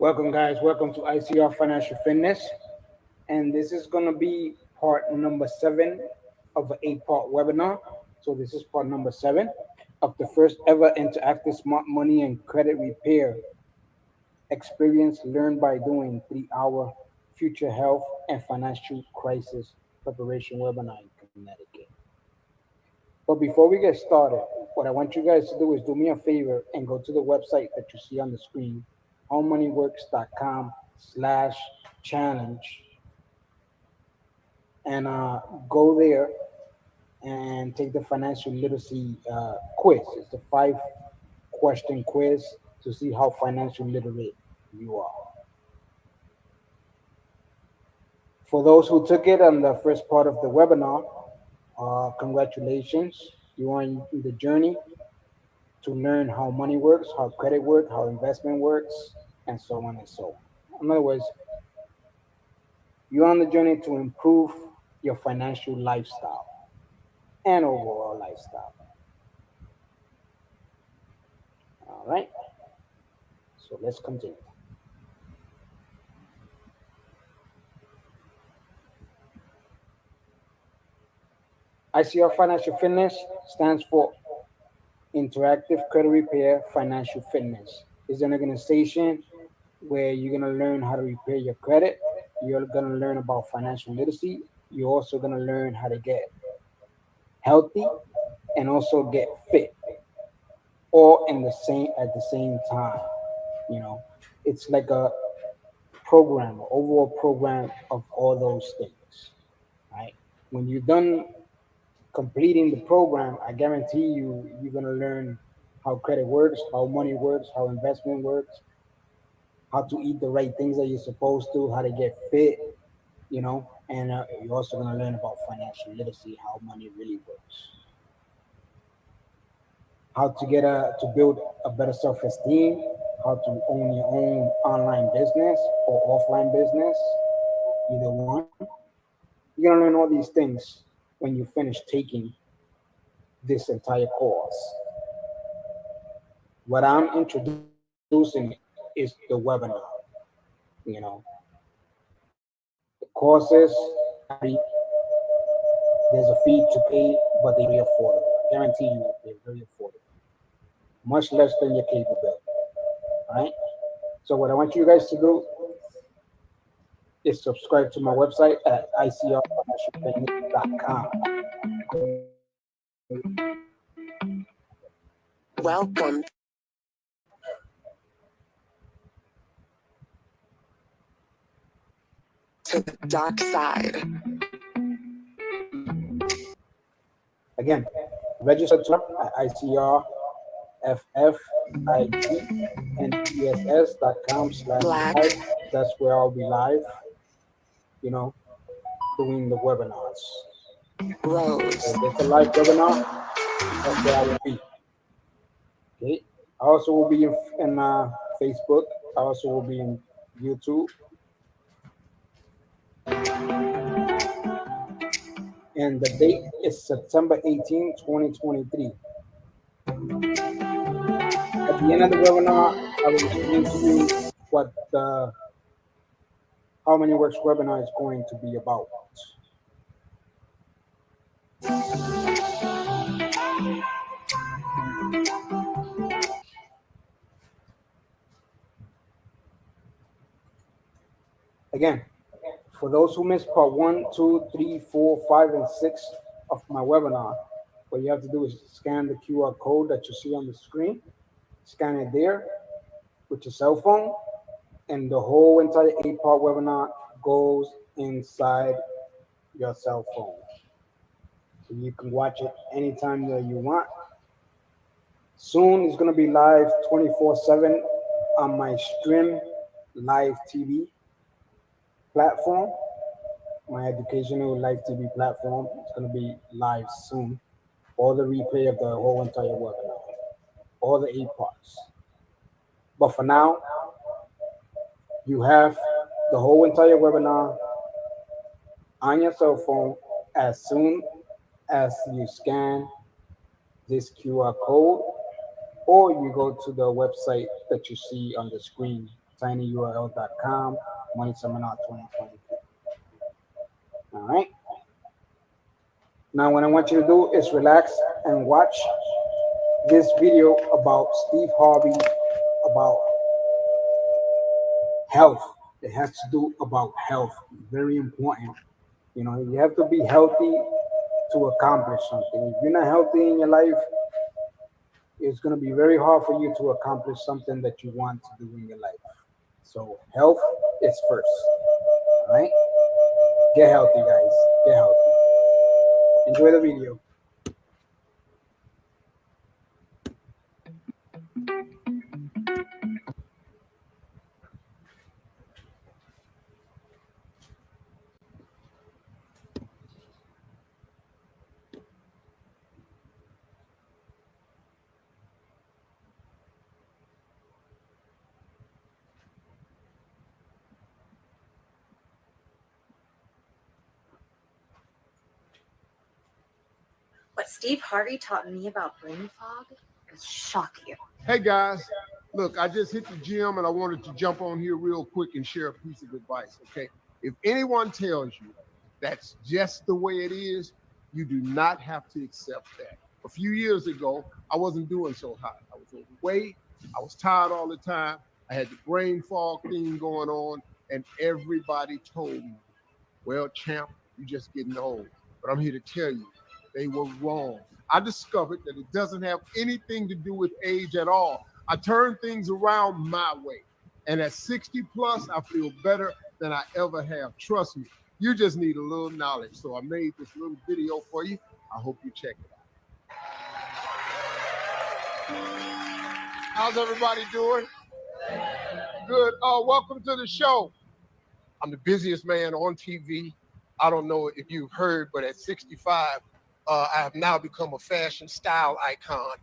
Welcome, guys. Welcome to ICR Financial Fitness. And this is going to be part number 7 of an 8-part webinar. So, this is part number 7 of the first ever interactive smart money and credit repair experience learned by doing 3-hour future health and financial crisis preparation webinar in Connecticut. But before we get started, what I want you guys to do is do me a favor and go to the website that you see on the screen, howmoneyworks.com/challenge, and go there and take the financial literacy quiz. It's a 5-question quiz to see how financial literate you are. For those who took it on the first part of the webinar, congratulations. You are in the journey to learn how money works, how credit works, how investment works, and so on and so on. In other words, you're on the journey to improve your financial lifestyle and overall lifestyle. All right. So let's continue. ICR Financial Fitness stands for Interactive Credit Repair Financial Fitness. It's an organization where you're going to learn how to repair your credit. You're going to learn about financial literacy. You're also going to learn how to get healthy and also get fit, all in the same at the same time. You know, it's like a program, an overall program of all those things. Right? When you're done completing the program, I guarantee you're gonna learn how credit works, how money works, how investment works, how to eat the right things that you're supposed to, how to get fit, and you're also gonna learn about financial literacy, how money really works, how to to build a better self-esteem, how to own your own online business or offline business, either one. You're gonna learn all these things when you finish taking this entire course. What I'm introducing is the webinar. You know, the courses are free. There's a fee to pay, but they're very affordable. I guarantee you, they're very affordable, much less than your cable bill. All right. So what I want you guys to do is subscribe to my website at icrfinancialfitness.com. Welcome to the dark side. Again, register at icrffitness.com/live. That's where I'll be live, doing the webinars. Rose. So if it's a live webinar, that's where I will be. Okay. I also will be in Facebook. I also will be in YouTube. And the date is September 18, 2023. At the end of the webinar, I will explain to you what the How Many Works webinar is going to be about. Again, for those who missed part 1, 2, 3, 4, 5, and 6 of my webinar, what you have to do is scan the QR code that you see on the screen, scan it there with your cell phone, and the whole entire 8-part webinar goes inside your cell phone. So you can watch it anytime that you want. Soon it's going to be live 24/7 on my Stream Live TV platform, my educational live TV platform. It's going to be live soon. All the replay of the whole entire webinar, all the 8 parts. But for now, you have the whole entire webinar on your cell phone as soon as you scan this QR code or you go to the website that you see on the screen, tinyurl.com, Money Seminar 2020. All right. Now, what I want you to do is relax and watch this video about Steve Harvey, about health. It has to do about health. Very important. You have to be healthy to accomplish something. If you're not healthy in your life, it's going to be very hard for you to accomplish something that you want to do in your life. So health is first. All right? Get healthy, guys. Get healthy. Enjoy the video. What Steve Harvey taught me about brain fog will shock you. Hey guys, look, I just hit the gym and I wanted to jump on here real quick and share a piece of advice, okay? If anyone tells you that's just the way it is, you do not have to accept that. A few years ago, I wasn't doing so hot. I was overweight, I was tired all the time, I had the brain fog thing going on, and everybody told me, well, champ, you're just getting old. But I'm here to tell you, they were wrong. I discovered that it doesn't have anything to do with age at all. I turn things around my way. And at 60 plus, I feel better than I ever have. Trust me, you just need a little knowledge. So I made this little video for you. I hope you check it out. How's everybody doing? Good. Welcome to the show. I'm the busiest man on TV. I don't know if you've heard, but at 65, I have now become a fashion style icon.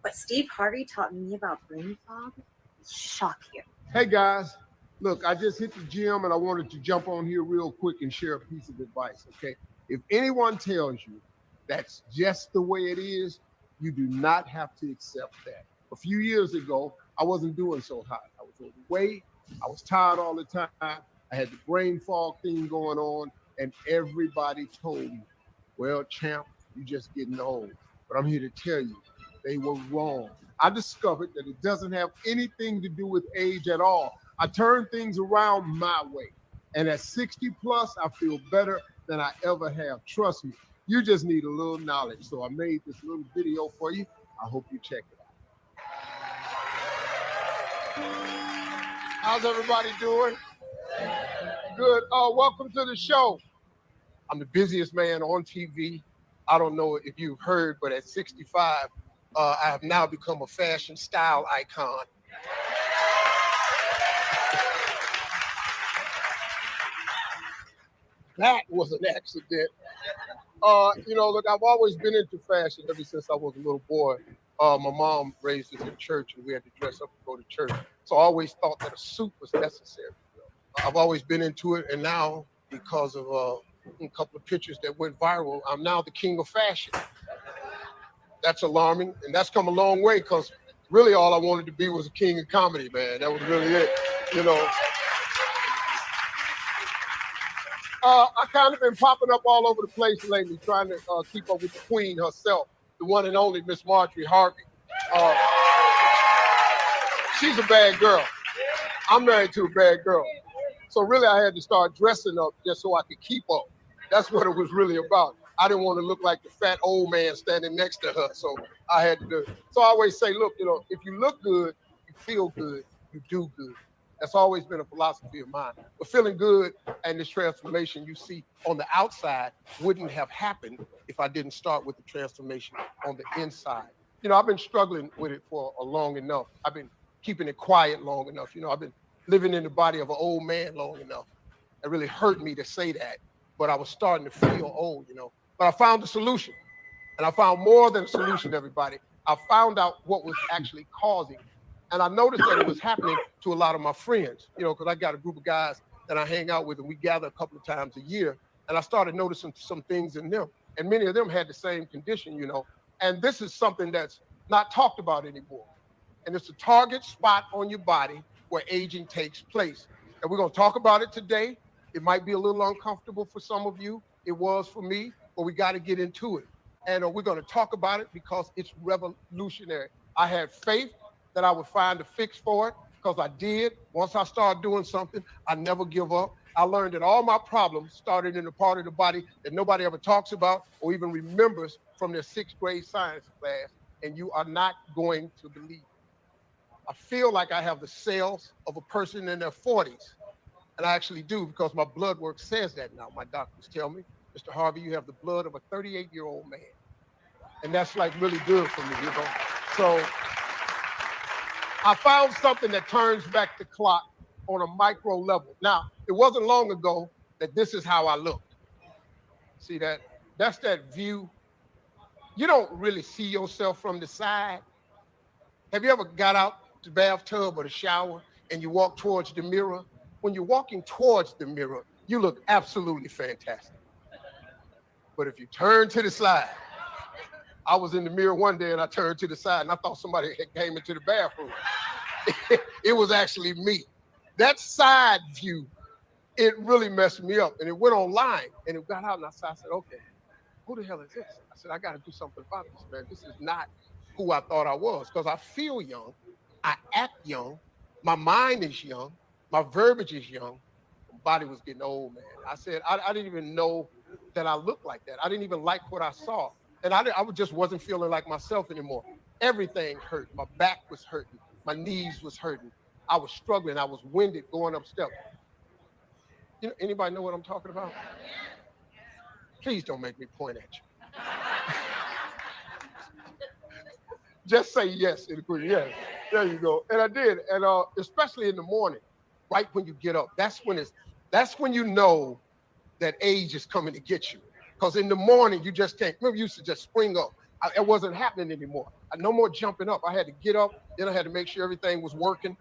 What Steve Harvey taught me about brain fog will shock you. Hey guys, look, I just hit the gym and I wanted to jump on here real quick and share a piece of advice, okay? If anyone tells you that's just the way it is, you do not have to accept that. A few years ago, I wasn't doing so hot. I was overweight, I was tired all the time, I had the brain fog thing going on, and everybody told me, well, champ, you're just getting old. But I'm here to tell you, they were wrong. I discovered that it doesn't have anything to do with age at all. I turn things around my way. And at 60 plus, I feel better than I ever have. Trust me, you just need a little knowledge. So I made this little video for you. I hope you check it out. How's everybody doing? Good. Welcome to the show. I'm the busiest man on TV. I don't know if you've heard, but at 65, I have now become a fashion style icon. That was an accident. Look, I've always been into fashion ever since I was a little boy. My mom raised us in church and we had to dress up and go to church. So I always thought that a suit was necessary. I've always been into it, and now because of a couple of pictures that went viral, I'm now the king of fashion. That's alarming, and that's come a long way because really all I wanted to be was a king of comedy, man. That was really it, I kind of been popping up all over the place lately, trying to keep up with the queen herself, the one and only Miss Marjorie Harvey. She's a bad girl. I'm married to a bad girl. So really I had to start dressing up just so I could keep up. That's what it was really about. I didn't want to look like the fat old man standing next to her, so I had to do it. So I always say, look, if you look good, you feel good, you do good. That's always been a philosophy of mine. But feeling good and this transformation you see on the outside wouldn't have happened if I didn't start with the transformation on the inside. I've been struggling with it for a long enough. I've been keeping it quiet long enough. I've been living in the body of an old man long enough. It really hurt me to say that, but I was starting to feel old, But I found a solution, and I found more than a solution, everybody. I found out what was actually causing it. And I noticed that it was happening to a lot of my friends, because I got a group of guys that I hang out with, and we gather a couple of times a year. And I started noticing some things in them. And many of them had the same condition, And this is something that's not talked about anymore. and it's a target spot on your body where aging takes place. And we're going to talk about it today. It might be a little uncomfortable for some of you. It was for me, but we got to get into it. And we're going to talk about it because it's revolutionary. I had faith that I would find a fix for it because I did. Once I started doing something, I never give up. I learned that all my problems started in the part of the body that nobody ever talks about or even remembers from their 6th grade science class, and you are not going to believe it. I feel like I have the cells of a person in their 40s, and I actually do because my blood work says that now. My doctors tell me, Mr. Harvey, you have the blood of a 38-year-old man, and that's like really good for me, you know. So I found something that turns back the clock on a micro level. Now, it wasn't long ago that this is how I looked. See that? That's that view. You don't really see yourself from the side. Have you ever got out the bathtub or the shower and you walk towards the mirror? When you're walking towards the mirror, you look absolutely fantastic. But if you turn to the side, I was in the mirror one day and I turned to the side and I thought somebody had came into the bathroom. It was actually me. That side view, it really messed me up. And it went online and it got out and I said, okay, who the hell is this? I said, I got to do something about this, man. This is not who I thought I was because I feel young. I act young. My mind is young. My verbiage is young. My body was getting old, man. I said, I didn't even know that I looked like that. I didn't even like what I saw. And I just wasn't feeling like myself anymore. Everything hurt. My back was hurting. My knees was hurting. I was struggling. I was winded going up steps. You know, anybody know what I'm talking about? Please don't make me point at you. Just say yes and agree. Yes. There you go. And I did. And especially in the morning, right when you get up, that's when you know that age is coming to get you. Because in the morning, you just can't. Remember, you used to just spring up. It wasn't happening anymore. No more jumping up. I had to get up. Then I had to make sure everything was working.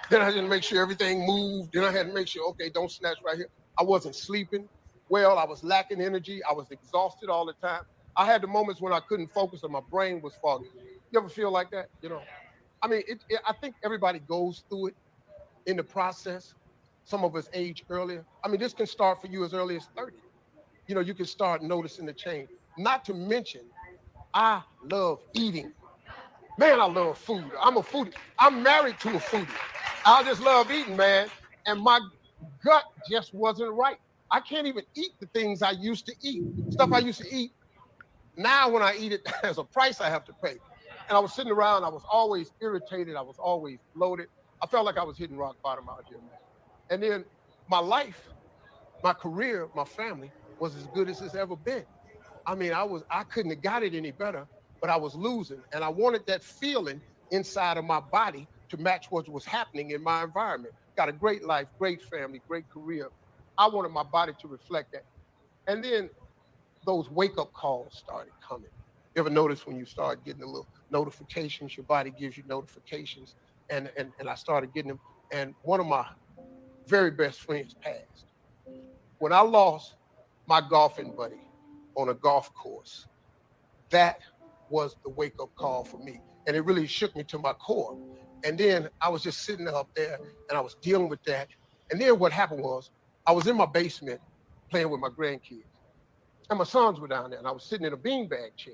Then I had to make sure everything moved. Then I had to make sure, okay, don't snatch right here. I wasn't sleeping well. I was lacking energy. I was exhausted all the time. I had the moments when I couldn't focus and my brain was foggy. You ever feel like that? You know, I mean, I think everybody goes through it in the process. Some of us age earlier. I mean, this can start for you as early as 30. You know, you can start noticing the change. Not to mention, I love eating. Man, I love food. I'm a foodie. I'm married to a foodie. I just love eating, man. And my gut just wasn't right. I can't even eat the things I used to eat. Stuff I used to eat. Now when I eat it, there's a price I have to pay. And I was sitting around, I was always irritated. I was always bloated. I felt like I was hitting rock bottom out here, man. And then my life, my career, my family was as good as it's ever been. I mean, I couldn't have got it any better, but I was losing. And I wanted that feeling inside of my body to match what was happening in my environment. Got a great life, great family, great career. I wanted my body to reflect that. And then those wake-up calls started coming. You ever notice when you start getting a little notifications, your body gives you notifications, and I started getting them. And one of my very best friends passed. When I lost my golfing buddy on a golf course, that was the wake-up call for me. And it really shook me to my core. And then I was just sitting up there and I was dealing with that. And then what happened was I was in my basement playing with my grandkids. And my sons were down there and I was sitting in a beanbag chair.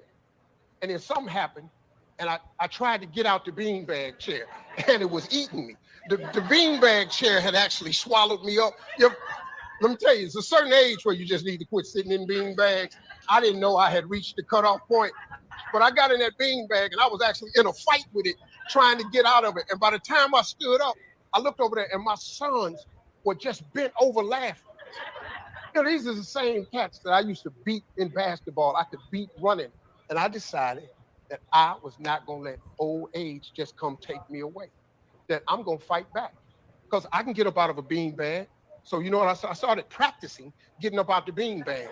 And then something happened and I tried to get out the beanbag chair and it was eating me. The beanbag chair had actually swallowed me up. Let me tell you, it's a certain age where you just need to quit sitting in bean bags. I didn't know I had reached the cutoff point, but I got in that bean bag and I was actually in a fight with it, trying to get out of it. And by the time I stood up, I looked over there and my sons were just bent over laughing. You know, these are the same cats that I used to beat in basketball. I could beat running. And I decided that I was not going to let old age just come take me away, that I'm going to fight back because I can get up out of a bean bag. So you know what, I started practicing getting up out the bean bag.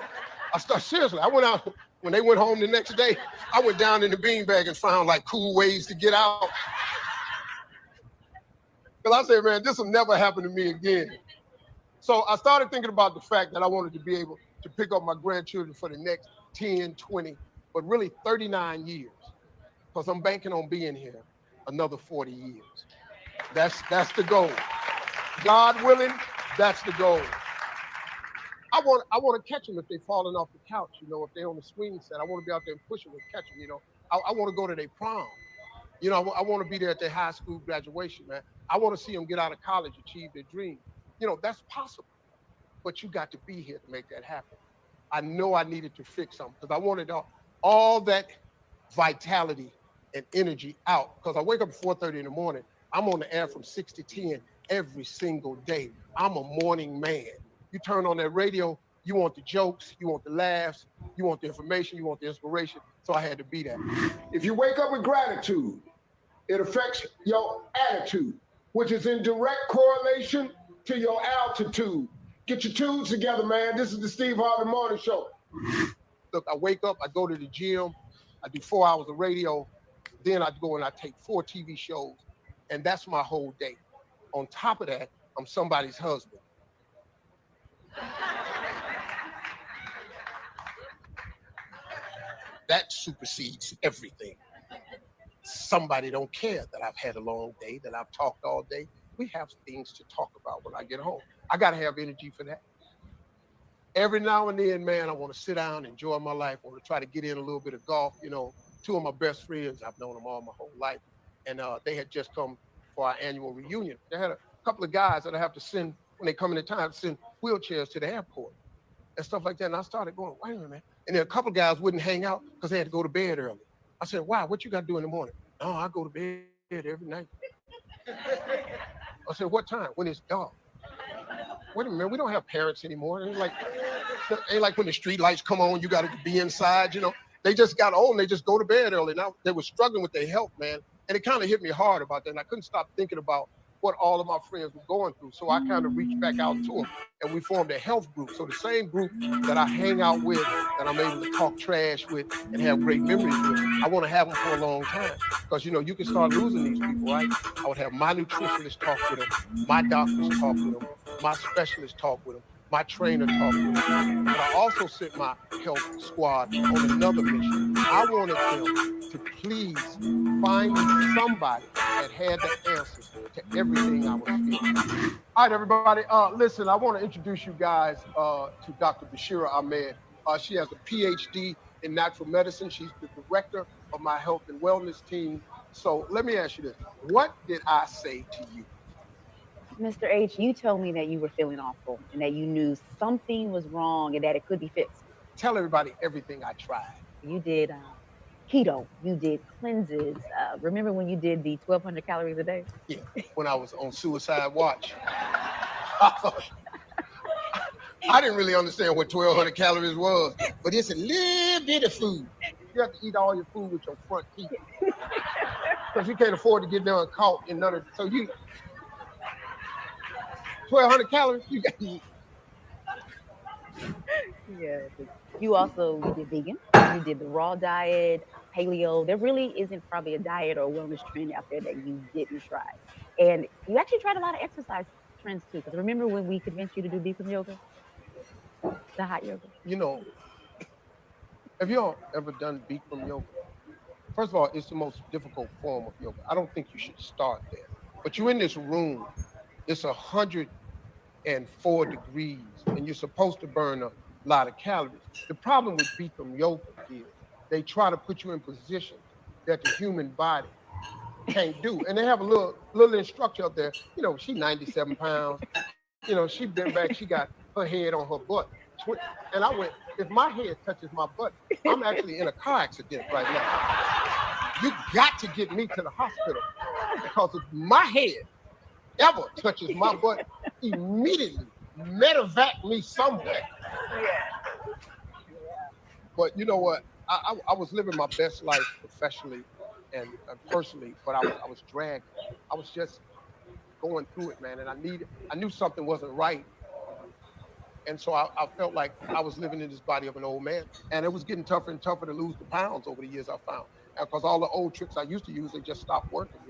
Seriously, I went out, when they went home the next day, I went down in the bean bag and found like cool ways to get out. Because I said, man, this will never happen to me again. So I started thinking about the fact that I wanted to be able to pick up my grandchildren for the next 10, 20, but really 39 years, because I'm banking on being here. another 40 years. That's the goal. God willing, that's the goal. I want to catch them if they're falling off the couch, if they're on the swing set. I want to be out there and push them and catch them, I want to go to their prom. I want to be there at their high school graduation, man. I want to see them get out of college, achieve their dream. That's possible, but you got to be here to make that happen. I know I needed to fix something because I wanted all that vitality and energy out because I wake up at 4:30 in the morning. I'm on the air from 6 to 10 every single day. I'm a morning man. You turn on that radio, you want the jokes, you want the laughs, you want the information, you want the inspiration. So I had to be that. If you wake up with gratitude, it affects your attitude, which is in direct correlation to your altitude. Get your tunes together, man. This is the Steve Harvey Morning Show. Look, I wake up, I go to the gym, I do 4 hours of radio, then I go and I take 4 TV shows, and that's my whole day. On top of that, I'm somebody's husband. That supersedes everything. Somebody don't care that I've had a long day, that I've talked all day. We have things to talk about when I get home. I got to have energy for that. Every now and then, man, I want to sit down, enjoy my life. I want to try to get in a little bit of golf. 2 of my best friends, I've known them all my whole life. And they had just come for our annual reunion. They had a couple of guys that I have to send, when they come into town, send wheelchairs to the airport and stuff like that. And I started going, wait a minute, man. And then a couple of guys wouldn't hang out because they had to go to bed early. I said, wow, what you got to do in the morning? No, I go to bed every night. I said, what time? When it's dark. Wait a minute, we don't have parents anymore. It ain't like when the street lights come on, you got to be inside, They just got old and they just go to bed early. Now they were struggling with their health, man. And it kind of hit me hard about that. And I couldn't stop thinking about what all of my friends were going through. So I kind of reached back out to them and we formed a health group. So the same group that I hang out with, that I'm able to talk trash with and have great memories with, I want to have them for a long time. Because, you can start losing these people, right? I would have my nutritionist talk with them, my doctors talk with them, my specialist talk with them, my trainer talk with them. But I also sent my health squad on another mission. I wanted them to please find me somebody that had the answers to everything I was feeling. All right, everybody. Listen, I want to introduce you guys to Dr. Bashira Ahmed. She has a PhD in natural medicine. She's the director of my health and wellness team. So let me ask you this. What did I say to you? Mr. H, you told me that you were feeling awful and that you knew something was wrong and that it could be fixed. Tell everybody everything I tried. You did keto, you did cleanses. Remember when you did the 1,200 calories a day? Yeah, when I was on suicide watch. I didn't really understand what 1,200 calories was, but it's a little bit of food. You have to eat all your food with your front teeth. Because you can't afford to get done caught in none of it. So 1,200 calories, you got to eat. Yeah. You also did vegan. You did the raw diet, paleo. There really isn't probably a diet or a wellness trend out there that you didn't try. And you actually tried a lot of exercise trends too. Because remember when we convinced you to do Bikram yoga? The hot yoga. Have you all ever done Bikram yoga? First of all, it's the most difficult form of yoga. I don't think you should start there. But you're in this room, it's 104 degrees, and you're supposed to burn a lot of calories. The problem with Bikram yoga is they try to put you in positions that the human body can't do. And they have a little instructor up there. She's 97 pounds. She been back, she got her head on her butt. And I went, if my head touches my butt, I'm actually in a car accident right now. You got to get me to the hospital because if my head ever touches my butt, immediately medevac me somewhere. But you know what? I was living my best life professionally and personally, but I was dragged. I was just going through it, man, and I knew something wasn't right. And so I felt like I was living in this body of an old man. And it was getting tougher and tougher to lose the pounds over the years I found. Because all the old tricks I used to use, they just stopped working,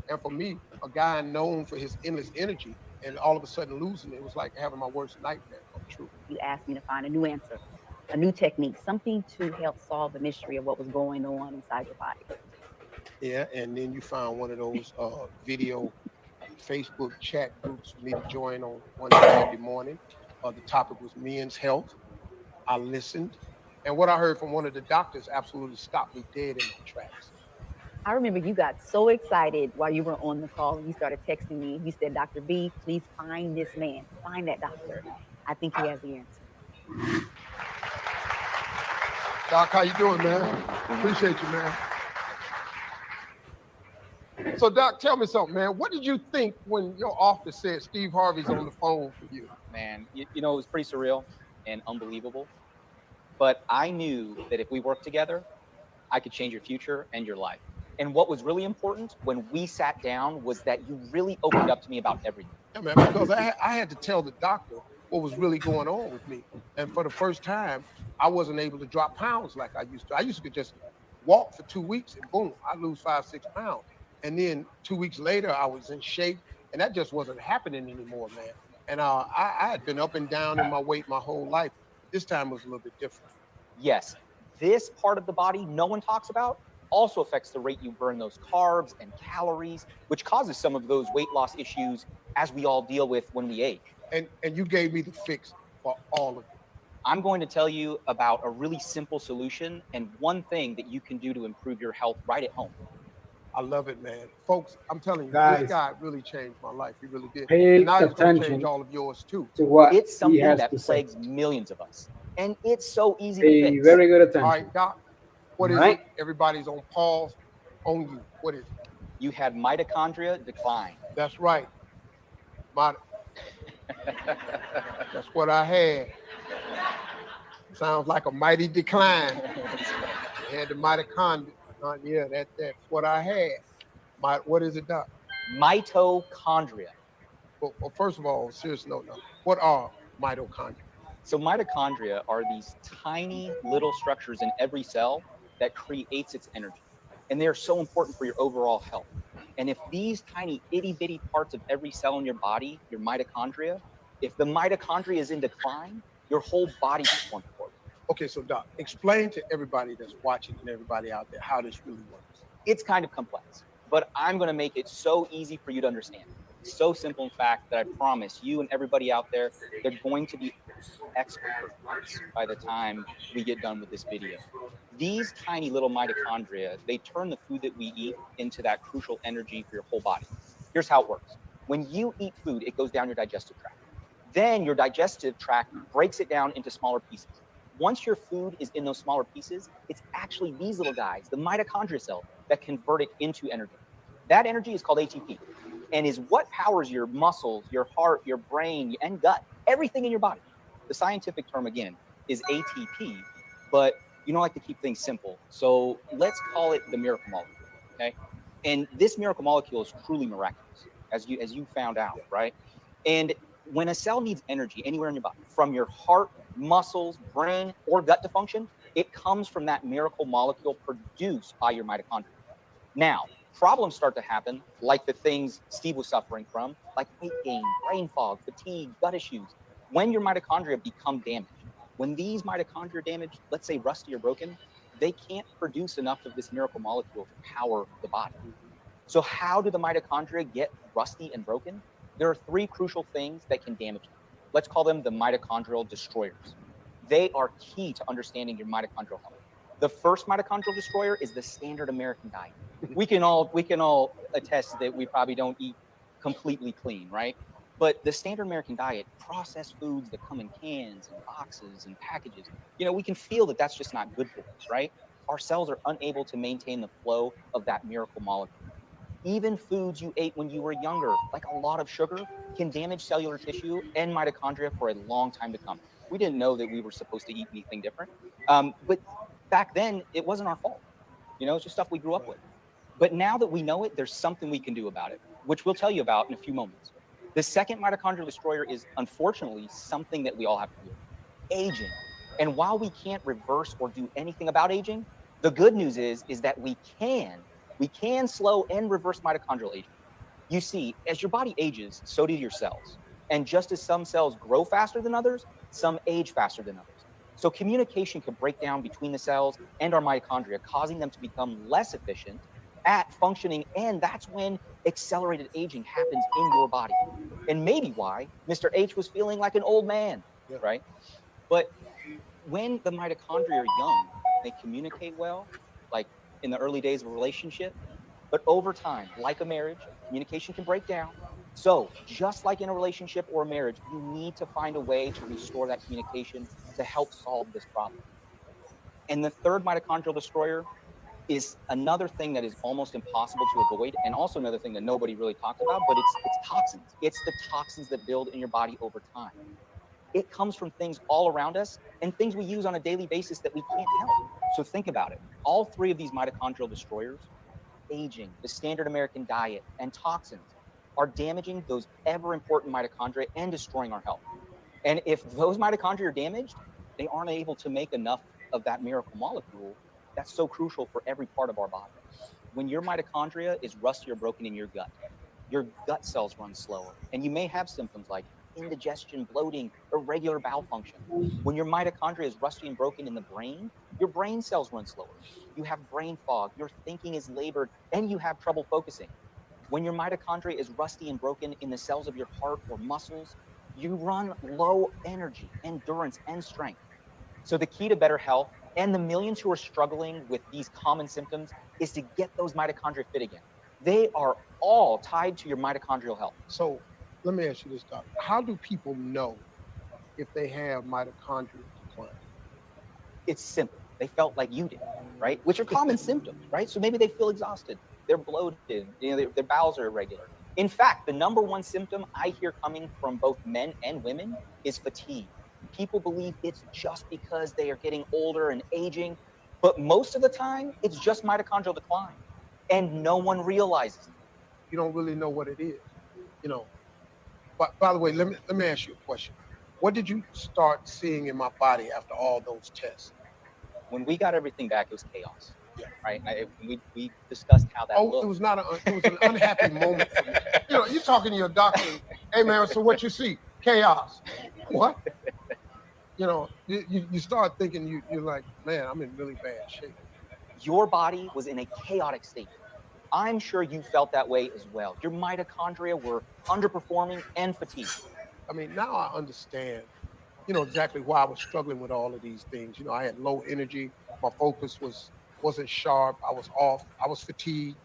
And for me, a guy known for his endless energy and all of a sudden losing it was like having my worst nightmare come true. You asked me to find a new answer, a new technique, something to help solve the mystery of what was going on inside your body. Yeah, and then you found one of those video Facebook chat groups for me to join on one Saturday morning. The topic was men's health. I listened, and what I heard from one of the doctors absolutely stopped me dead in my tracks. I remember you got so excited while you were on the call and you started texting me. You said, Dr. B, please find this man, find that doctor. I think he has the answer. Doc, how you doing, man? Appreciate you, man. So, Doc, tell me something, man. What did you think when your office said Steve Harvey's on the phone for you? Man, it was pretty surreal and unbelievable. But I knew that if we worked together, I could change your future and your life. And what was really important when we sat down was that you really opened up to me about everything. Yeah, man, because I had to tell the doctor what was really going on with me. And for the first time, I wasn't able to drop pounds like I used to. I used to just walk for 2 weeks and boom, I lose 5-6 pounds. And then 2 weeks later, I was in shape, and that just wasn't happening anymore, man. And I had been up and down in my weight my whole life. This time was a little bit different. Yes, this part of the body no one talks about also affects the rate you burn those carbs and calories, which causes some of those weight loss issues as we all deal with when we age. And you gave me the fix for all of it. I'm going to tell you about a really simple solution and one thing that you can do to improve your health right at home. I love it, man. Folks, I'm telling you, Guys, this guy really changed my life. He really did. pay And now he's going to attention change all of yours too. to what It's he something has that to say. plagues millions of us, and it's so easy to Pay fix. very good attention. All right, Doc, what is Right. it? Everybody's on pause on you. What is it? You had mitochondria decline. That's right. That's what I had. Sounds like a mighty decline. I had the mitochondria. Yeah, that's what I had. What is it, Doc? Mitochondria. Well, first of all, serious note now. What are mitochondria? So mitochondria are these tiny little structures in every cell that creates its energy. And they are so important for your overall health. And if these tiny itty bitty parts of every cell in your body, your mitochondria, if the mitochondria is in decline, your whole body performs poorly. Okay, so Doc, explain to everybody that's watching and everybody out there how this really works. It's kind of complex, but I'm going to make it so easy for you to understand. It's so simple, in fact, that I promise you and everybody out there, they're going to be experts by the time we get done with this video. These tiny little mitochondria, they turn the food that we eat into that crucial energy for your whole body. Here's how it works. When you eat food, it goes down your digestive tract. Then your digestive tract breaks it down into smaller pieces. Once your food is in those smaller pieces, it's actually these little guys, the mitochondria cells, that convert it into energy. That energy is called ATP and is what powers your muscles, your heart, your brain, and gut, everything in your body. The scientific term, again, is ATP, but you don't like to keep things simple. So let's call it the miracle molecule, okay? And this miracle molecule is truly miraculous, as you found out, right? And when a cell needs energy anywhere in your body, from your heart, muscles, brain, or gut to function, it comes from that miracle molecule produced by your mitochondria. Now, problems start to happen, like the things Steve was suffering from, like weight gain, brain fog, fatigue, gut issues, when your mitochondria become damaged. When these mitochondria are damaged, let's say rusty or broken, they can't produce enough of this miracle molecule to power the body. So how do the mitochondria get rusty and broken? There are three crucial things that can damage them. Let's call them the mitochondrial destroyers. They are key to understanding your mitochondrial health. The first mitochondrial destroyer is the standard American diet. We can all attest that we probably don't eat completely clean, right? But the standard American diet, processed foods that come in cans and boxes and packages, we can feel that that's just not good for us, right? Our cells are unable to maintain the flow of that miracle molecule. Even foods you ate when you were younger, like a lot of sugar, can damage cellular tissue and mitochondria for a long time to come. We didn't know that we were supposed to eat anything different. But back then, it wasn't our fault. It's just stuff we grew up with. But now that we know it, there's something we can do about it, which we'll tell you about in a few moments. The second mitochondrial destroyer is, unfortunately, something that we all have to do: aging. And while we can't reverse or do anything about aging, the good news is that we can slow and reverse mitochondrial aging. You see, as your body ages, so do your cells. And just as some cells grow faster than others, some age faster than others. So communication can break down between the cells and our mitochondria, causing them to become less efficient at functioning, and that's when accelerated aging happens in your body. And maybe why Mr. H was feeling like an old man, right? But when the mitochondria are young, they communicate well, like in the early days of a relationship. But over time, like a marriage, communication can break down. So just like in a relationship or a marriage, you need to find a way to restore that communication to help solve this problem. And the third mitochondrial destroyer is another thing that is almost impossible to avoid, and also another thing that nobody really talks about, but it's toxins. It's the toxins that build in your body over time. It comes from things all around us and things we use on a daily basis that we can't help. So think about it. All three of these mitochondrial destroyers, aging, the standard American diet, and toxins, are damaging those ever important mitochondria and destroying our health. And if those mitochondria are damaged, they aren't able to make enough of that miracle molecule that's so crucial for every part of our body. When your mitochondria is rusty or broken in your gut cells run slower, and you may have symptoms like indigestion, bloating, irregular bowel function. When your mitochondria is rusty and broken in the brain, your brain cells run slower. You have brain fog, your thinking is labored, and you have trouble focusing. When your mitochondria is rusty and broken in the cells of your heart or muscles, you run low energy, endurance, and strength. So the key to better health and the millions who are struggling with these common symptoms is to get those mitochondria fit again. They are all tied to your mitochondrial health. So let me ask you this, Doc. How do people know if they have mitochondrial decline? It's simple. They felt like you did, right? Which are common symptoms, right? So maybe they feel exhausted, they're bloated, their bowels are irregular. In fact, the number one symptom I hear coming from both men and women is fatigue. People believe it's just because they are getting older and aging, but most of the time, it's just mitochondrial decline, and no one realizes it. You don't really know what it is, you know. But by the way, let me ask you a question. What did you start seeing in my body after all those tests? When we got everything back, it was chaos. Yeah. Right? We discussed how that looked. It was not it was an unhappy moment for me. You know, you're talking to your doctor, hey man, so what you see? Chaos. What? You know, you start thinking you're like, man, I'm in really bad shape. Your body was in a chaotic state. I'm sure you felt that way as well. Your mitochondria were underperforming and fatigued. I mean, now I understand, you know, exactly why I was struggling with all of these things. You know, I had low energy. My focus wasn't sharp. I was off. I was fatigued.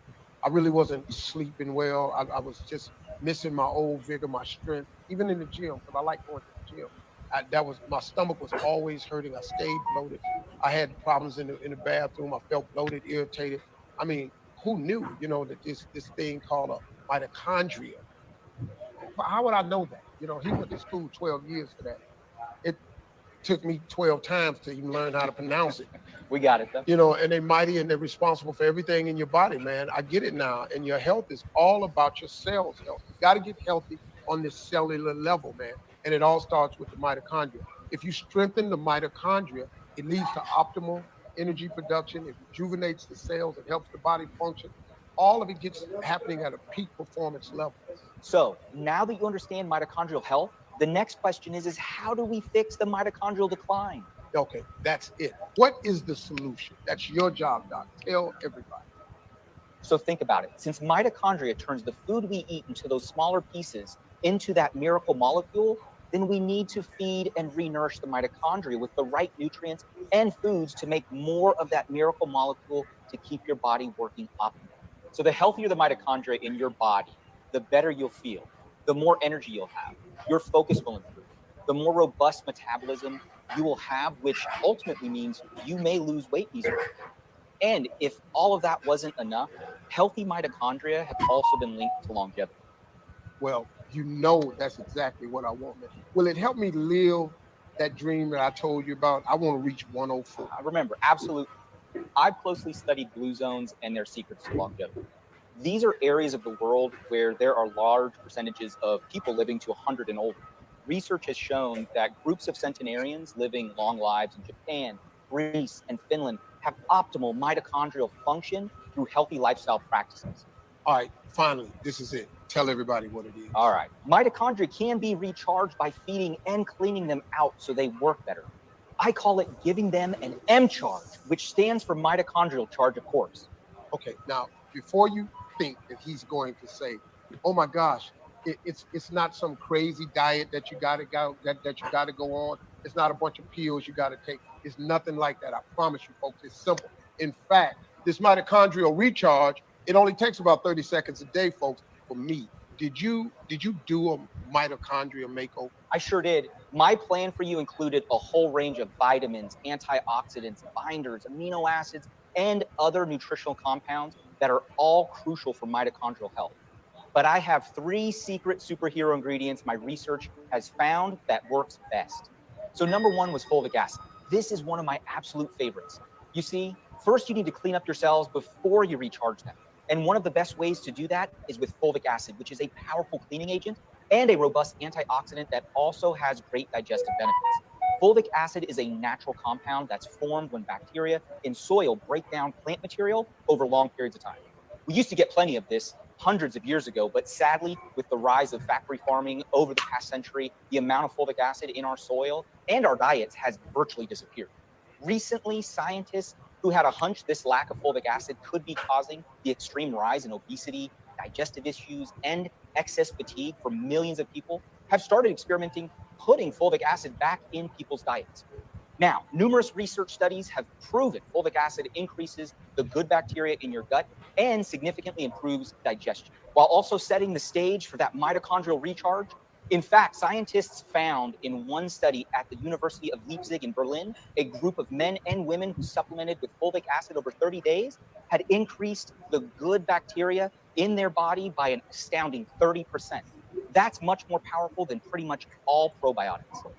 I really wasn't sleeping well. I was just missing my old vigor, my strength, even in the gym, because I like going to the gym. My stomach was always hurting. I stayed bloated. I had problems in the bathroom. I felt bloated, irritated. I mean, who knew, you know, that this thing called a mitochondria? How would I know that? You know, he went to school 12 years for that. It took me 12 times to even learn how to pronounce it. We got it though. You know, and they're mighty and they're responsible for everything in your body, man. I get it now. And your health is all about your cells' health. You got to get healthy on this cellular level, man. And it all starts with the mitochondria. If you strengthen the mitochondria, it leads to optimal energy production. It rejuvenates the cells. It helps the body function. All of it gets happening at a peak performance level. So now that you understand mitochondrial health, the next question is how do we fix the mitochondrial decline? Okay, that's it. What is the solution? That's your job, Doc. Tell everybody. So think about it. Since mitochondria turns the food we eat into those smaller pieces into that miracle molecule, then we need to feed and re-nourish the mitochondria with the right nutrients and foods to make more of that miracle molecule to keep your body working optimally. So the healthier the mitochondria in your body, the better you'll feel, the more energy you'll have, your focus will improve, the more robust metabolism you will have, which ultimately means you may lose weight easier. And if all of that wasn't enough, healthy mitochondria have also been linked to longevity. Well, you know that's exactly what I want, man. Will it help me live that dream that I told you about? I want to reach 104. Remember, absolutely. I've closely studied blue zones and their secrets to longevity. These are areas of the world where there are large percentages of people living to 100 and older. Research has shown that groups of centenarians living long lives in Japan, Greece, and Finland have optimal mitochondrial function through healthy lifestyle practices. All right, finally, this is it. Tell everybody what it is. All right. Mitochondria can be recharged by feeding and cleaning them out so they work better. I call it giving them an M charge, which stands for mitochondrial charge, of course. Okay, now before you think that he's going to say, "Oh my gosh, it's not some crazy diet that you got to go that you got to go on. It's not a bunch of pills you got to take. It's nothing like that. I promise you, folks. It's simple. In fact, this mitochondrial recharge, it only takes about 30 seconds a day, folks. For me, did you do a mitochondria makeover? I sure did. My plan for you included a whole range of vitamins, antioxidants, binders, amino acids, and other nutritional compounds that are all crucial for mitochondrial health. But I have 3 secret superhero ingredients my research has found that works best. So number 1 was fulvic acid. This is one of my absolute favorites. You see, first you need to clean up your cells before you recharge them. And one of the best ways to do that is with fulvic acid, which is a powerful cleaning agent and a robust antioxidant that also has great digestive benefits. Fulvic acid is a natural compound that's formed when bacteria in soil break down plant material over long periods of time. We used to get plenty of this hundreds of years ago, but sadly, with the rise of factory farming over the past century, the amount of fulvic acid in our soil and our diets has virtually disappeared. Recently, scientists who had a hunch this lack of fulvic acid could be causing the extreme rise in obesity, digestive issues, and excess fatigue for millions of people have started experimenting putting fulvic acid back in people's diets. Now, numerous research studies have proven fulvic acid increases the good bacteria in your gut and significantly improves digestion, while also setting the stage for that mitochondrial recharge. In fact, scientists found in one study at the University of Leipzig in Berlin, a group of men and women who supplemented with fulvic acid over 30 days had increased the good bacteria in their body by an astounding 30%. That's much more powerful than pretty much all probiotics.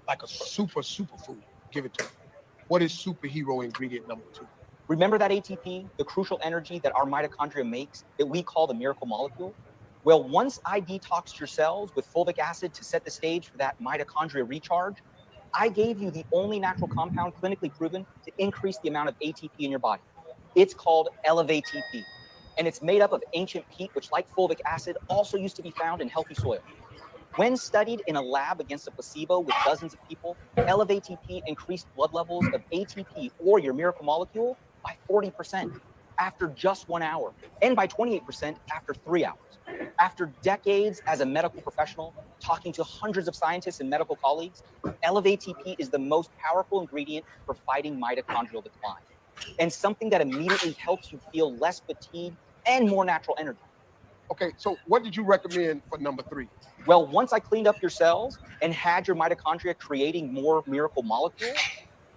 Like a superfood. Give it to me. What is superhero ingredient number 2? Remember that ATP, the crucial energy that our mitochondria makes that we call the miracle molecule? Well, once I detoxed your cells with fulvic acid to set the stage for that mitochondria recharge, I gave you the only natural compound clinically proven to increase the amount of ATP in your body. It's called Eleva-ATP, and it's made up of ancient peat, which, like fulvic acid, also used to be found in healthy soil. When studied in a lab against a placebo with dozens of people, Eleva-ATP increased blood levels of ATP, or your miracle molecule, by 40% after just 1 hour, and by 28% after 3 hours. After decades as a medical professional, talking to hundreds of scientists and medical colleagues, Eleva-ATP is the most powerful ingredient for fighting mitochondrial decline, and something that immediately helps you feel less fatigue and more natural energy. Okay, so what did you recommend for number 3? Well, once I cleaned up your cells and had your mitochondria creating more miracle molecules,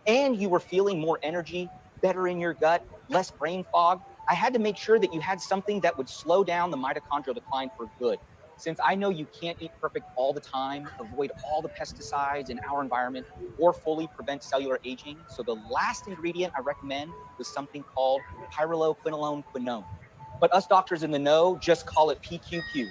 and you were feeling more energy, better in your gut, less brain fog, I had to make sure that you had something that would slow down the mitochondrial decline for good. Since I know you can't eat perfect all the time, avoid all the pesticides in our environment, or fully prevent cellular aging, so the last ingredient I recommend was something called pyrroloquinone quinone. But us doctors in the know just call it PQQ.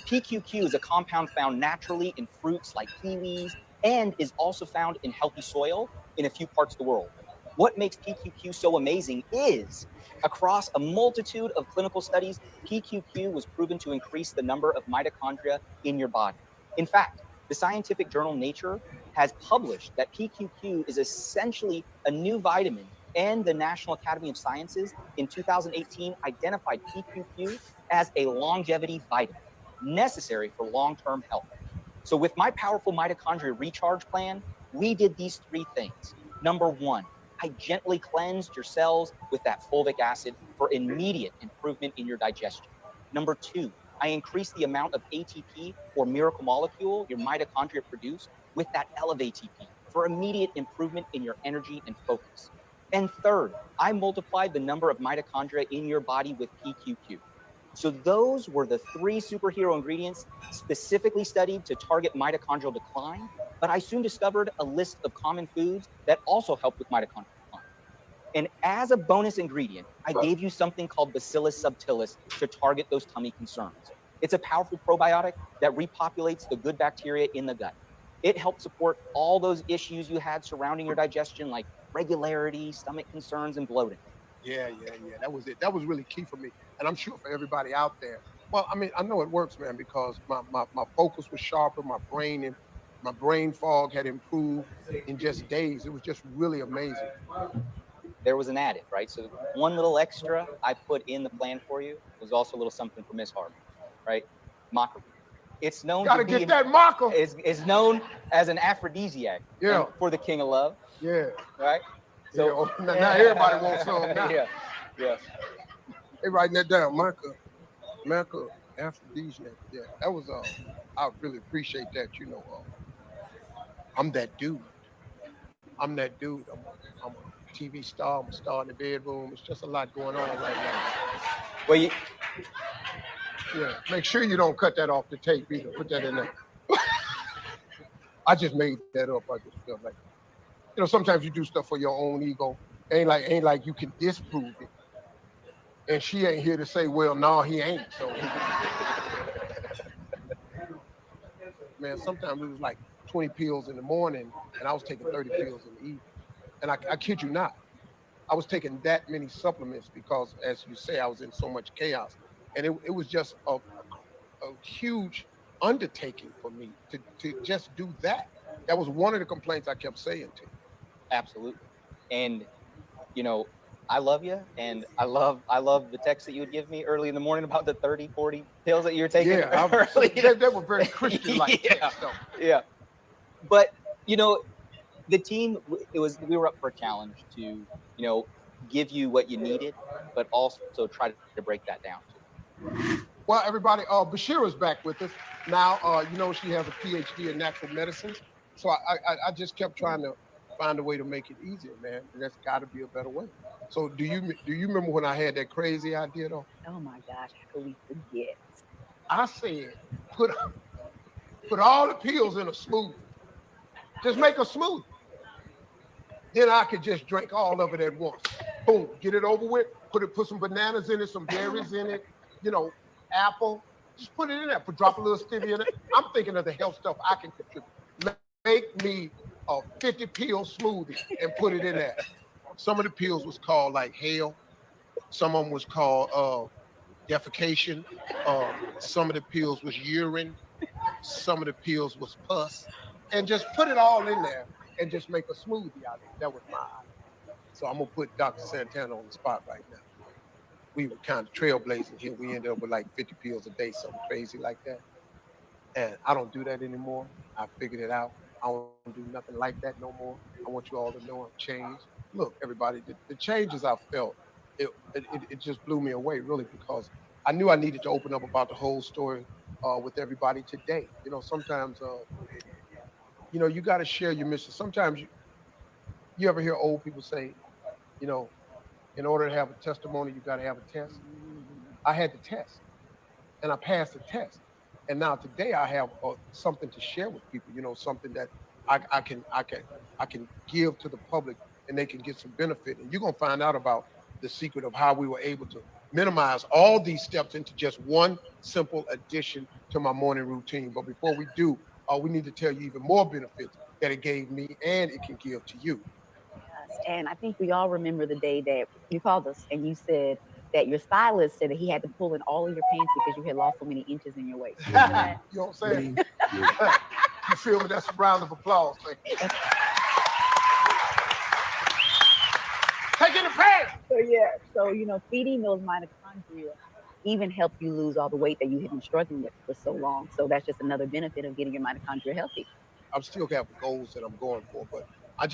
PQQ is a compound found naturally in fruits like kiwis and is also found in healthy soil in a few parts of the world. What makes PQQ so amazing is, across a multitude of clinical studies, PQQ was proven to increase the number of mitochondria in your body. In fact, the scientific journal Nature has published that PQQ is essentially a new vitamin, and the National Academy of Sciences in 2018 identified PQQ as a longevity vitamin necessary for long-term health. So with my powerful mitochondria recharge plan, we did these 3 things. Number 1, I gently cleansed your cells with that fulvic acid for immediate improvement in your digestion. Number 2, I increased the amount of ATP, or miracle molecule, your mitochondria produce with that Eleva-ATP for immediate improvement in your energy and focus. And third, I multiplied the number of mitochondria in your body with PQQ. So those were the 3 superhero ingredients specifically studied to target mitochondrial decline, but I soon discovered a list of common foods that also help with mitochondrial decline. And as a bonus ingredient, I gave you something called Bacillus subtilis to target those tummy concerns. It's a powerful probiotic that repopulates the good bacteria in the gut. It helps support all those issues you had surrounding your digestion, like regularity, stomach concerns, and bloating. Yeah. That was it. That was really key for me. And I'm sure for everybody out there. Well, I mean, I know it works, man, because my focus was sharper, my brain fog had improved in just days. It was just really amazing. there was an added, right? So one little extra I put in the plan for you was also a little something for Miss Harvey, right? Mockery. It's known Gotta to get be that marker. is known as an aphrodisiac. Yeah. And for the king of love, Yeah. right? So now everybody wants some now. Yeah. They writing that down, marker, aphrodisiac. Yeah, that was I really appreciate that. I'm that dude. I'm that dude. I'm a TV star. I'm a star in the bedroom. It's just a lot going on right now. Well, Yeah, make sure you don't cut that off the tape either. Put that in there. I just made that up. I just feel like, sometimes you do stuff for your own ego. Ain't like you can disprove it. And she ain't here to say, well, no, he ain't. So, man, sometimes it was like 20 pills in the morning, and I was taking 30 pills in the evening. And I kid you not, I was taking that many supplements because, as you say, I was in so much chaos. And it was just a huge undertaking for me to just do that. That was one of the complaints I kept saying to you. absolutely. And I love you, and I love the text that you would give me early in the morning about the 30, 40 pills that you were taking. Yeah, they were very Christian-like text, though. Yeah. But the team, we were up for a challenge to give you what you needed, but also try to break that down too. Well, everybody, Bashira's back with us now. She has a PhD in natural medicine, so I just kept trying to find a way to make it easier, man. And there's got to be a better way. So do you remember when I had that crazy idea though? Oh my gosh, how could we forget? I said, put all the pills in a smoothie. Just make a smoothie. Then I could just drink all of it at once. Boom, get it over with. Put some bananas in it, some berries in it, apple. Just put it in there. Drop a little stevia in it. I'm thinking of the health stuff I can contribute. Make me a 50 pill smoothie and put it in there. Some of the pills was called like hell. Some of them was called defecation. Some of the pills was urine. Some of the pills was pus. And just put it all in there and just make a smoothie out of it. That was my idea. So I'm gonna put Dr. Santana on the spot right now. We were kind of trailblazing here. We ended up with like 50 pills a day, something crazy like that. And I don't do that anymore. I figured it out. I don't do nothing like that no more. I want you all to know I've changed. Look, everybody, the changes I felt, it just blew me away, really, because I knew I needed to open up about the whole story with everybody today. Sometimes, you got to share your mission. Sometimes you ever hear old people say, in order to have a testimony, you got to have a test. I had the test, and I passed the test. And now today I have something to share with people, something that I can give to the public and they can get some benefit. And you're going to find out about the secret of how we were able to minimize all these steps into just one simple addition to my morning routine. But before we do, we need to tell you even more benefits that it gave me and it can give to you. Yes. And I think we all remember the day that you called us and you said that your stylist said that he had to pull in all of your pants because you had lost so many inches in your waist. You know what I'm saying? You feel me? That's a round of applause. Taking the pants. So feeding those mitochondria even helped you lose all the weight that you had been struggling with for so long. So that's just another benefit of getting your mitochondria healthy. I'm still have goals that I'm going for, but I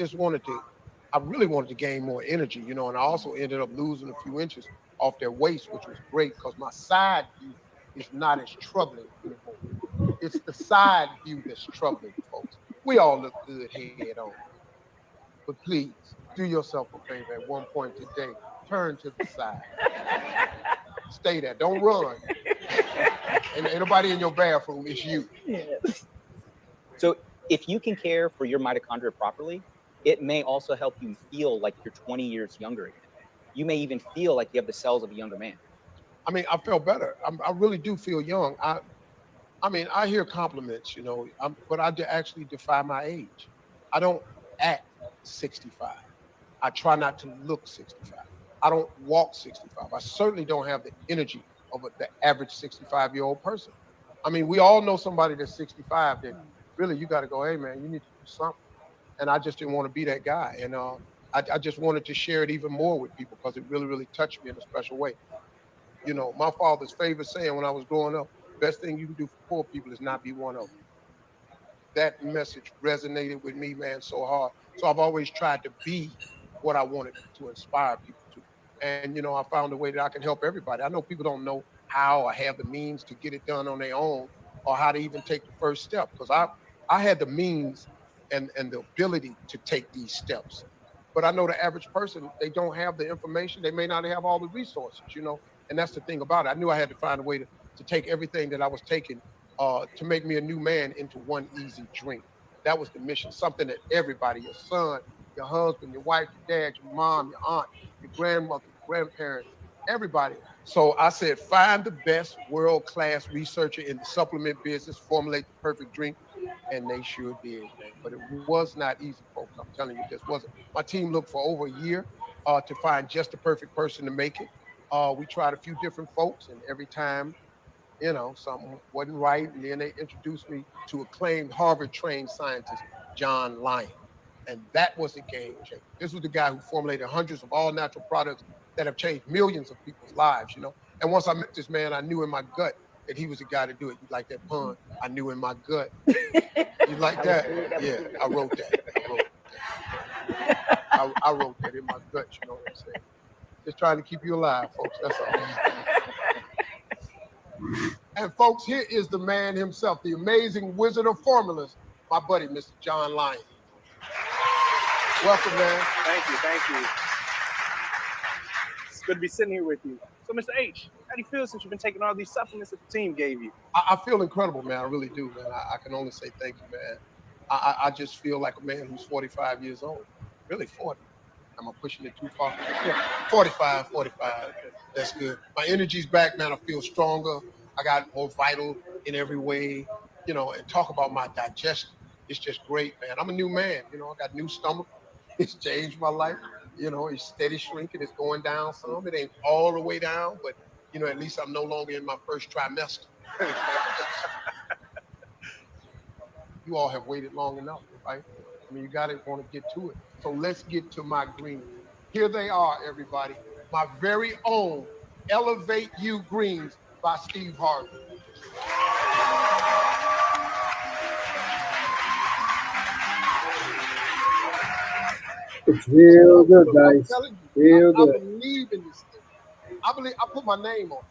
really wanted to gain more energy, and I also ended up losing a few inches off their waist, which was great because my side view is not as troubling anymore. It's the side view that's troubling, folks. We all look good head on. But please, do yourself a favor at one point today. Turn to the side. Stay there. Don't run. And nobody in your bathroom, it's you. Yes. So if you can care for your mitochondria properly, it may also help you feel like you're 20 years younger again. You may even feel like you have the cells of a younger man. I mean, I feel better. I really do feel young. I hear compliments, but I actually defy my age. I don't act 65. I try not to look 65. I don't walk 65. I certainly don't have the energy of the average 65-year-old person. I mean, we all know somebody that's 65 that really you got to go, hey, man, you need to do something. And I just didn't want to be that guy. And I just wanted to share it even more with people because it really, really touched me in a special way. You know, my father's favorite saying when I was growing up, best thing you can do for poor people is not be one of them. That message resonated with me, man, so hard. So I've always tried to be what I wanted to inspire people to. And, you know, I found a way that I can help everybody. I know people don't know how or have the means to get it done on their own or how to even take the first step because I had the means and the ability to take these steps. But I know the average person, they don't have the information. They may not have all the resources, you know, and that's the thing about it. I knew I had to find a way to take everything that I was taking to make me a new man into one easy drink. That was the mission, something that everybody, your son, your husband, your wife, your dad, your mom, your aunt, your grandmother, your grandparents, everybody. So I said, find the best world-class researcher in the supplement business, formulate the perfect drink, and they sure did, man. But it was not easy, folks. I'm telling you, this wasn't. My team looked for over a year to find just the perfect person to make it. We tried a few different folks, and every time you know, something wasn't right. And then they introduced me to acclaimed Harvard-trained scientist, John Lyon. And that was a game changer. This was the guy who formulated hundreds of all-natural products that have changed millions of people's lives, you know. And once I met this man, I knew in my gut that he was the guy to do it. You like that pun? I knew in my gut. You like that? Yeah, I wrote that. I wrote that in my gut, you know what I'm saying? Just trying to keep you alive, folks. That's all. And folks, here is the man himself, the amazing wizard of formulas, my buddy, Mr. John Lyon. Welcome, man. Thank you, thank you. It's good to be sitting here with you. So, Mr. H, how do you feel since you've been taking all these supplements that the team gave you? I feel incredible, man. I really do, man. I can only say thank you, man. I just feel like a man who's 45 years old. Really 40. Am I pushing it too far? Yeah, 45. That's good. My energy's back, man. I feel stronger. I got more vital in every way, you know, and talk about my digestion. It's just great, man. I'm a new man, you know, I got new stomach. It's changed my life. You know, it's steady shrinking. It's going down some. It ain't all the way down, but, you know, at least I'm no longer in my first trimester. You all have waited long enough, right? I mean, you got to want to get to it. So let's get to my greens. Here they are, everybody. My very own Elevate You Greens by Steve Harvey. It's real good, guys. Real good. I believe in this thing. I put my name on it.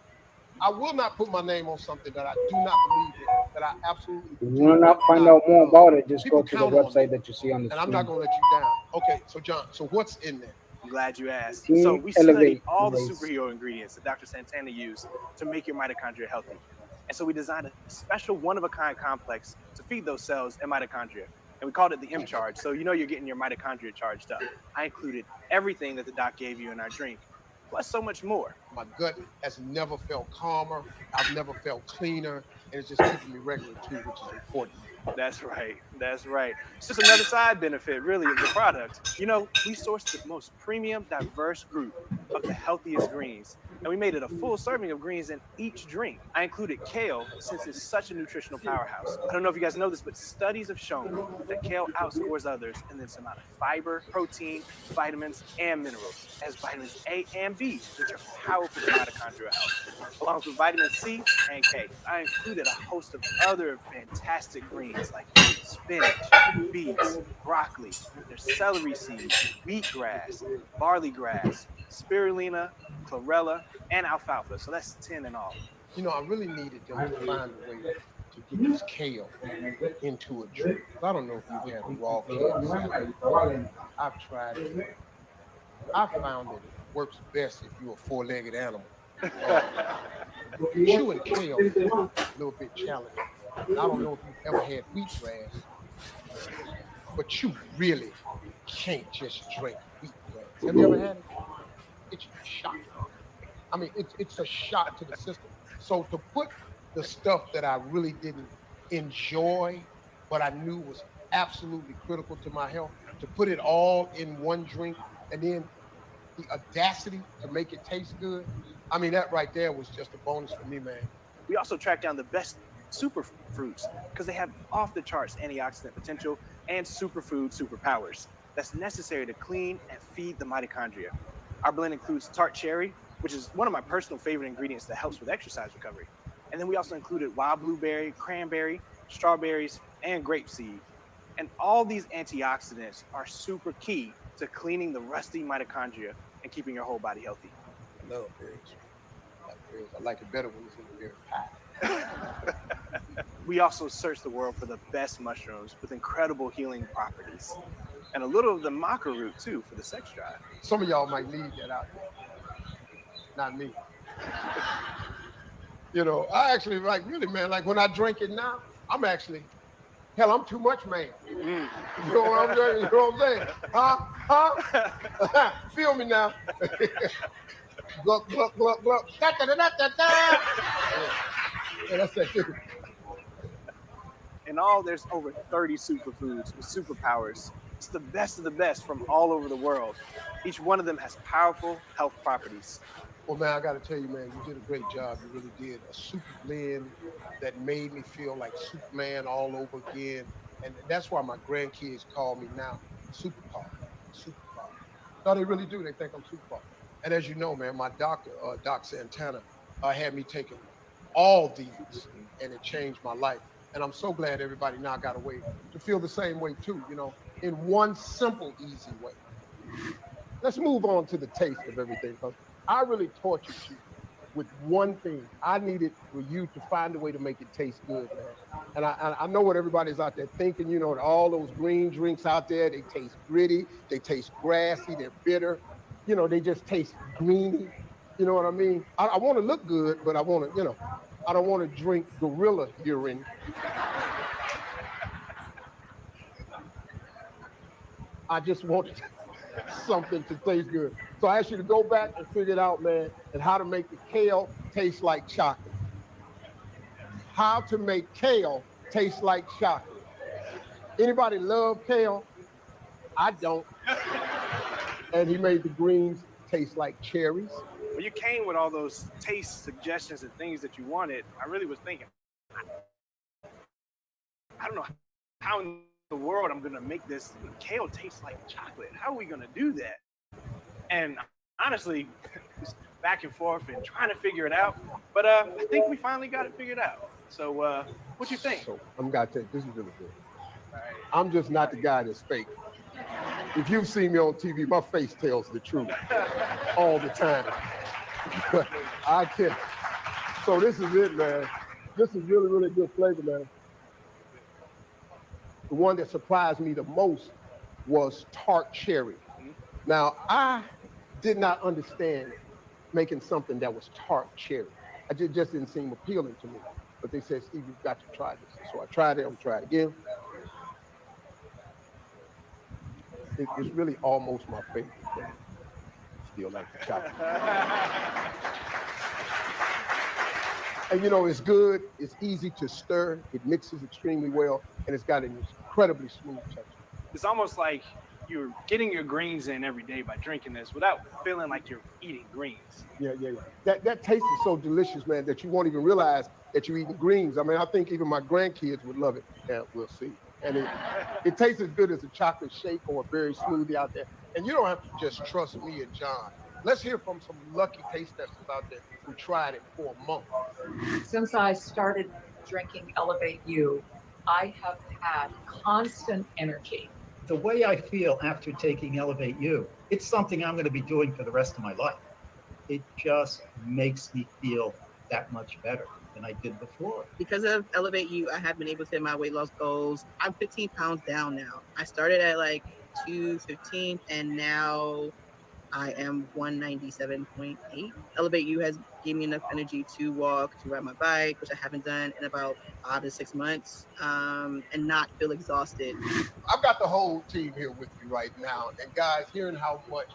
I will not put my name on something that I do not believe in, that I absolutely If you want to find out more about it, just go to the count on website that you see on the and screen. I'm not going to let you down. Okay, so John, so what's in there? I'm glad you asked. Team So we studied Elevate, all the guys. superhero ingredients that Dr. Santana used to make your mitochondria healthy. And so we designed a special one-of-a-kind complex to feed those cells and mitochondria. And we called it the M-Charge. So you know you're getting your mitochondria charged up. I included everything that the doc gave you in our drink, plus so much more. My gut has never felt calmer. I've never felt cleaner. And it's just keeping me regular too, which is important. That's right. That's right. It's just another side benefit, really, of the product. You know, we sourced the most premium, diverse group of the healthiest greens, and we made it a full serving of greens in each drink. I included kale since it's such a nutritional powerhouse. I don't know if you guys know this, but studies have shown that kale outscores others in this amount of fiber, protein, vitamins, and minerals. It has vitamins A and B, which are powerful for mitochondrial health, along with vitamin C and K. I included a host of other fantastic greens like spinach, beets, broccoli, there's celery seeds, wheatgrass, barley grass, spirulina, chlorella, and alfalfa. So that's 10 in all. You know, I really needed them to find a way to get this kale into a drink. I don't know if you've had a raw kale salad. I've tried it. I found that it works best if you're a four-legged animal. Chewing kale is a little bit challenging. I don't know if you've ever had wheatgrass, but you really can't just drink wheatgrass. Have you ever had it? It's a shot. I mean, it's a shot to the system. So to put the stuff that I really didn't enjoy, but I knew was absolutely critical to my health, to put it all in one drink, and then the audacity to make it taste good, I mean, that right there was just a bonus for me, man. We also tracked down the best superfruits because they have off the charts antioxidant potential and superfood superpowers. that's necessary to clean and feed the mitochondria. Our blend includes tart cherry, which is one of my personal favorite ingredients that helps with exercise recovery. And then we also included wild blueberry, cranberry, strawberries, and grapeseed. And all these antioxidants are super key to cleaning the rusty mitochondria and keeping your whole body healthy. I love berries. I like it better when it's in the berry pie. We also search the world for the best mushrooms with incredible healing properties. And a little of the maca root too for the sex drive. Some of y'all might need that out there. Not me. You know, I actually like really, man, like when I drink it now, I'm actually, hell, I'm too much man. You know what I'm saying? You know what I'm saying? Huh? Feel me now. Gluck, gluck, gluck, gluck. Da, da, da, da, da, da. Yeah, that's that too. In all, there's over 30 superfoods with superpowers. It's the best of the best from all over the world. Each one of them has powerful health properties. Well, man, I got to tell you, man, you did a great job. You really did. A super blend that made me feel like Superman all over again. And that's why my grandkids call me now Superpower. Superpower. No, they really do. They think I'm Superpower. And as you know, man, my doctor, Doc Santana, had me taking all these, and it changed my life. And I'm so glad everybody now got a way to feel the same way too, you know, in one simple, easy way. Let's move on to the taste of everything, because I really tortured you with one thing. I needed for you to find a way to make it taste good, man. And I know what everybody's out there thinking, you know, all those green drinks out there, they taste gritty, they taste grassy, they're bitter, you know, they just taste greeny. You know what I mean? I want to look good, but I want to, you know, I don't want to drink gorilla urine. I just wanted something to taste good. So I asked you to go back and figure it out, man, and how to make the kale taste like chocolate. How to make kale taste like chocolate. Anybody love kale? I don't. And he made the greens taste like cherries. When you came with all those taste suggestions and things that you wanted, I really was thinking, I don't know how in the world I'm gonna make this kale taste like chocolate. How are we gonna do that? And honestly, back and forth and trying to figure it out. But I think we finally got it figured out. So what you think? So I'm gonna tell you, this is really good. I'm just not the guy that's fake. If you've seen me on TV, my face tells the truth all the time. I can't. So this is it, man. This is really, really good flavor, man. The one that surprised me the most was tart cherry. Now, I did not understand making something that was tart cherry. It just didn't seem appealing to me. But they said, Steve, you've got to try this. So I tried it, I'm trying it again. It's really almost my favorite thing. Still like the chocolate. And you know, it's good, it's easy to stir, it mixes extremely well, and it's got an incredibly smooth texture. It's almost like you're getting your greens in every day by drinking this without feeling like you're eating greens. Yeah. That taste is so delicious, man, that you won't even realize that you're eating greens. I mean, I think even my grandkids would love it. Yeah, we'll see. And it tastes as good as a chocolate shake or a berry smoothie out there. And you don't have to just trust me and John. Let's hear from some lucky taste testers out there who tried it for a month. Since I started drinking Elevate You, I have had constant energy. The way I feel after taking Elevate You, it's something I'm going to be doing for the rest of my life. It just makes me feel that much better than I did before. Because of Elevate You, I have been able to hit my weight loss goals. I'm 15 pounds down now. I started at like 215 and now I am 197.8. Elevate You has gave me enough energy to walk, to ride my bike, which I haven't done in about 5 to 6 months, and not feel exhausted. I've got the whole team here with you right now. And guys, hearing how much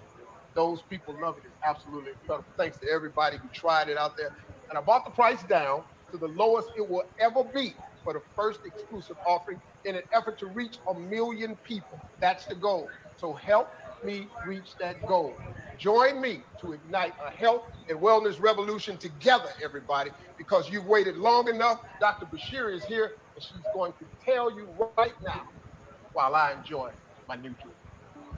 those people love it is absolutely incredible. Thanks to everybody who tried it out there. And I brought the price down to the lowest it will ever be for the first exclusive offering in an effort to reach 1 million people. That's the goal. So help me reach that goal. Join me to ignite a health and wellness revolution together, everybody, because you've waited long enough. Dr. Bashir is here, and she's going to tell you right now while I enjoy my new drink.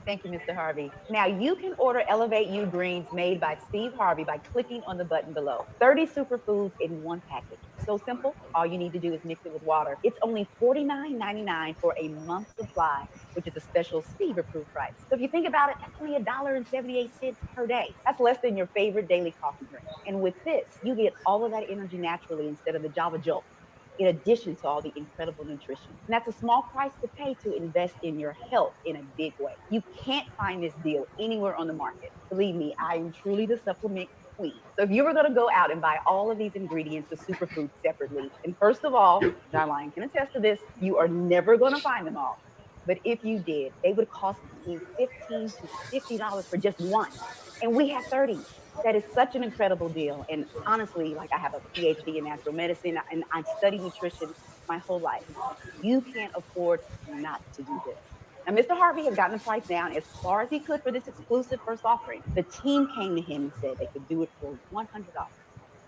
Thank you, Mr. Harvey. Now you can order Elevate You greens made by Steve Harvey by clicking on the button below. 30 superfoods in one package. So simple. All you need to do is mix it with water. It's only $49.99 for a month's supply, which is a special Steve approved price. So if you think about it, that's only $1.78 per day. That's less than your favorite daily coffee drink. And with this, you get all of that energy naturally instead of the Java Jolt, in addition to all the incredible nutrition. And that's a small price to pay to invest in your health in a big way. You can't find this deal anywhere on the market. Believe me, I am truly the supplement queen. So if you were going to go out and buy all of these ingredients, the superfoods separately, and first of all, John Lyon can attest to this, you are never going to find them all. But if you did, they would cost between $15 to $50 for just one. And we have 30. That is such an incredible deal. And honestly, like, I have a PhD in natural medicine and I studied nutrition my whole life. You can't afford not to do this. Now, Mr. Harvey has gotten the price down as far as he could for this exclusive first offering. The team came to him and said they could do it for $100.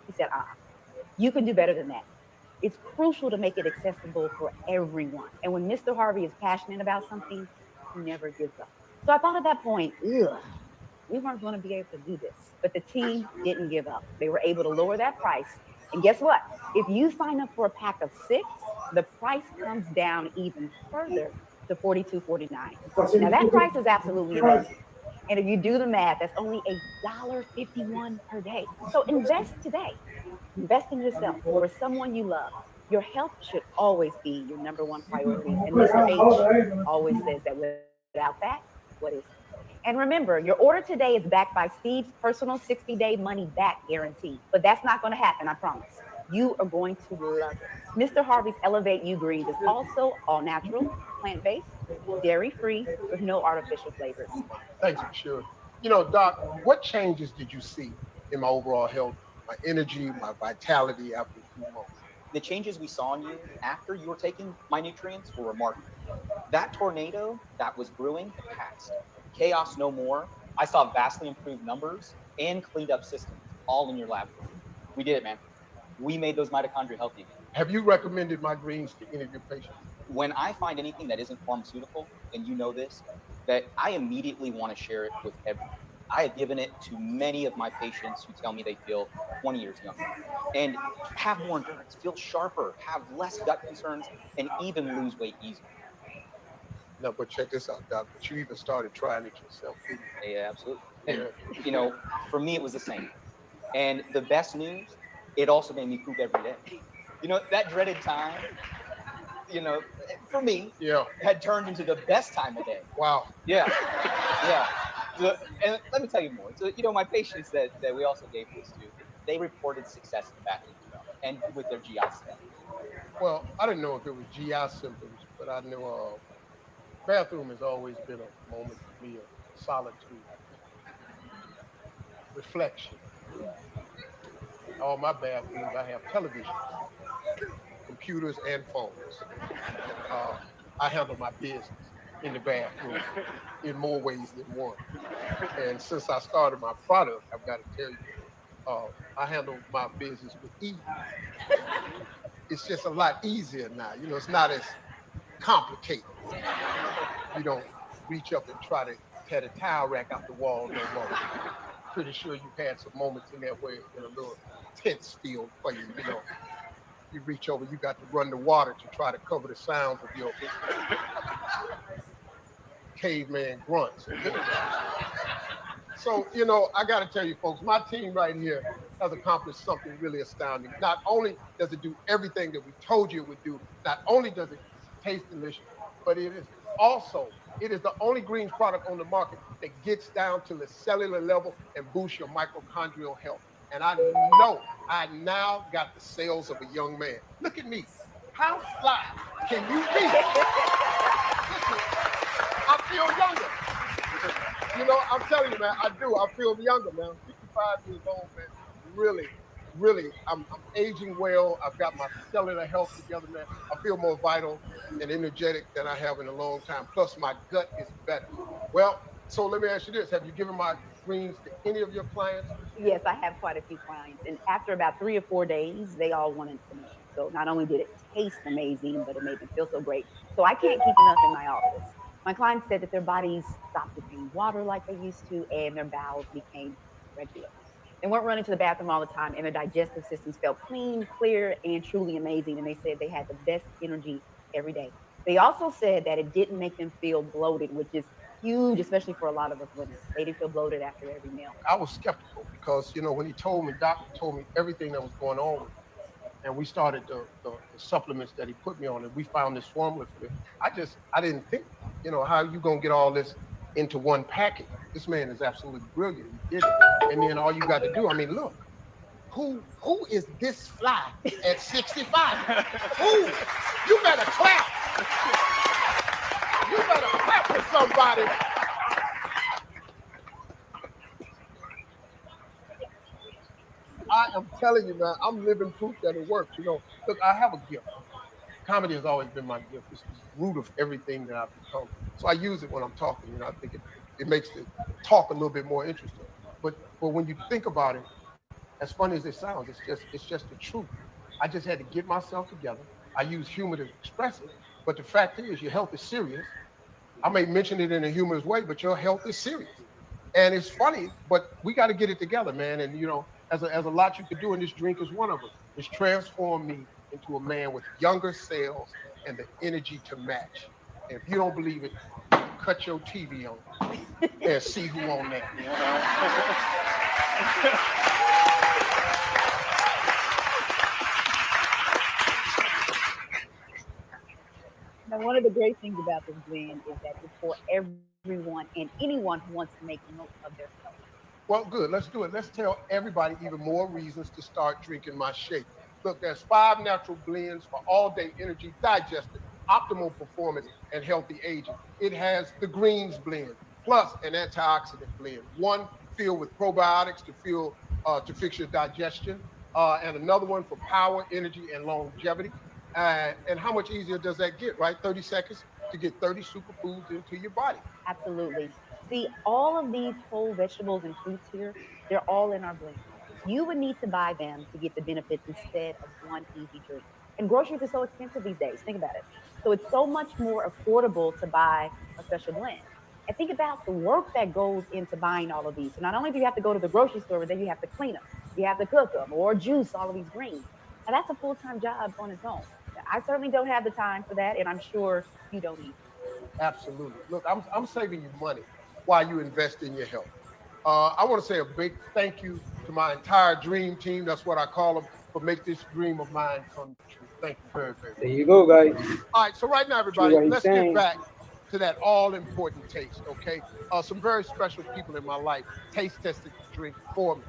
He said, you can do better than that. It's crucial to make it accessible for everyone. And when Mr. Harvey is passionate about something, he never gives up. So I thought at that point, we weren't going to be able to do this. But the team didn't give up. They were able to lower that price. And guess what? If you sign up for a pack of 6, the price comes down even further to $42.49. Now that price is absolutely amazing. And if you do the math, that's only $1.51 per day. So invest today. Invest in yourself or someone you love. Your health should always be your number one priority. And Mr. H always says that without that, what is it? And remember, your order today is backed by Steve's personal 60-day money-back guarantee. But that's not going to happen, I promise. You are going to love it. Mr. Harvey's Elevate You Greens is also all-natural, plant-based, dairy-free, with no artificial flavors. Thanks for sure. You know, Doc, what changes did you see in my overall health, my energy, my vitality after a few months? The changes we saw in you after you were taking my nutrients were remarkable. That tornado that was brewing had passed. Chaos no more. I saw vastly improved numbers and cleaned up systems, all in your laboratory. We did it, man. We made those mitochondria healthy again. Have you recommended my greens to any of your patients? When I find anything that isn't pharmaceutical, and you know this, that I immediately want to share it with everyone. I have given it to many of my patients who tell me they feel 20 years younger and have more endurance, feel sharper, have less gut concerns, and even lose weight easier. No, but check this out, Doc. But you even started trying it yourself, didn't you? Yeah, absolutely. And, you know, for me, it was the same. And the best news, it also made me poop every day. You know, that dreaded time, you know, for me, had turned into the best time of day. Wow. Yeah. Yeah. And let me tell you more. So, you know, my patients that we also gave this to, they reported success in the bathroom as well, and with their GI stuff. Well, I didn't know if it was GI symptoms, but I know bathroom has always been a moment for me of solitude, reflection. All my bathrooms, I have televisions, computers, and phones. I handle my business in the bathroom in more ways than one. And since I started my product, I've got to tell you, I handle my business with ease. It's just a lot easier now. You know, it's not as complicated. You don't reach up and try to tear the towel rack out the wall no more. Pretty sure you've had some moments in that way in a little tense feel for you, you know. You reach over, you got to run the water to try to cover the sounds of your caveman grunts. So, you know, I got to tell you folks, my team right here has accomplished something really astounding. Not only does it do everything that we told you it would do, not only does it taste delicious, but it is the only greens product on the market that gets down to the cellular level and boosts your mitochondrial health. And I know I now got the cells of a young man. Look at me. How fly can you be? Listen, I feel younger. You know, I'm telling you, man, I do. I feel younger, man. I'm 55 years old, man. Really, I'm aging well. I've got my cellular health together, man. I feel more vital and energetic than I have in a long time. Plus, my gut is better. Well, so let me ask you this. Have you given my greens to any of your clients? Yes, I have quite a few clients. And after about 3 or 4 days, they all wanted permission. So not only did it taste amazing, but it made them feel so great. So I can't keep enough in my office. My clients said that their bodies stopped retaining water like they used to, and their bowels became regular. They weren't running to the bathroom all the time, and their digestive systems felt clean, clear, and truly amazing. And they said they had the best energy every day. They also said that it didn't make them feel bloated, which is huge, especially for a lot of us women. They didn't feel bloated after every meal. I was skeptical because, when he told me, doctor told me everything that was going on with me. And we started the supplements that he put me on, and we found this formula for this. I didn't think, how you going to get all this into one package? This man is absolutely brilliant. He did it. And then all you got to do, look, who is this fly at 65? Who? You better clap. You better clap for somebody. I am telling you, man, I'm living proof that it works. Look, I have a gift. Comedy has always been my gift. It's the root of everything that I've become. So I use it when I'm talking. I think it makes the talk a little bit more interesting. But when you think about it, as funny as it sounds, it's just the truth. I just had to get myself together. I use humor to express it. But the fact is, your health is serious. I may mention it in a humorous way, but your health is serious. And it's funny, but we got to get it together, man. And as a lot you could do, and this drink is one of them. It's transformed me into a man with younger cells and the energy to match. And if you don't believe it, cut your TV on and see who on that. Now, one of the great things about this blend is that it's for everyone and anyone who wants to make the most of their health. Well, good. Let's do it. Let's tell everybody even more reasons to start drinking my shake. Look, there's 5 natural blends for all-day energy, digestion, optimal performance, and healthy aging. It has the greens blend, plus an antioxidant blend. One filled with probiotics to fix your digestion, and another one for power, energy, and longevity. And how much easier does that get, right? 30 seconds to get 30 superfoods into your body. Absolutely. See, all of these whole vegetables and fruits here, they're all in our blend. You would need to buy them to get the benefits instead of one easy drink. And groceries are so expensive these days. Think about it. So it's so much more affordable to buy a special blend. And think about the work that goes into buying all of these. So not only do you have to go to the grocery store, but then you have to clean them, you have to cook them, or juice all of these greens. Now that's a full-time job on its own. I certainly don't have the time for that, and I'm sure you don't either. Absolutely. Look, I'm saving you money while you invest in your health. I want to say a big thank you to my entire dream team. That's what I call them, for make this dream of mine come true. Thank you very, very much. There you go, guys. All right, so right now, everybody, what he's let's saying. get back to that all-important taste, okay? Some very special people in my life taste tested the drink for me.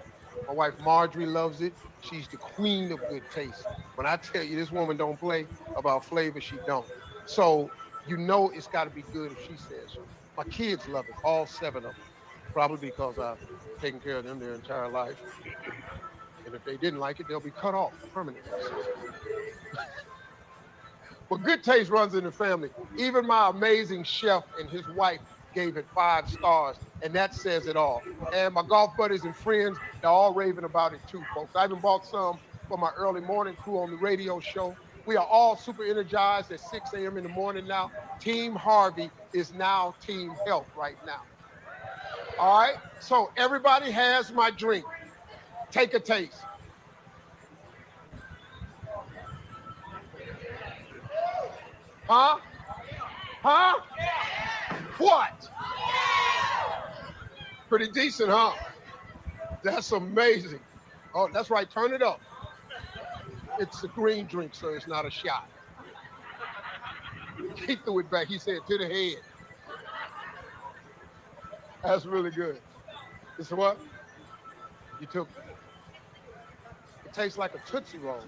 My wife Marjorie loves it. She's the queen of good taste. When I tell you this woman don't play about flavor, she don't. So it's got to be good if she says so. My kids love it, all 7 of them, probably because I've taken care of them their entire life. And if they didn't like it, they'll be cut off permanently. But good taste runs in the family. Even my amazing chef and his wife gave it 5 stars, and that says it all. And my golf buddies and friends, they're all raving about it too, folks. I even bought some for my early morning crew on the radio show. We are all super energized at 6 a.m. in the morning now. Team Harvey is now Team Health right now. All right, so everybody has my drink. Take a taste. Huh? Huh? What? Pretty decent, huh? That's amazing. Oh, that's right. Turn it up. It's a green drink, so it's not a shot. He threw it back. He said to the head. That's really good. It's what? You took. It tastes like a Tootsie Roll.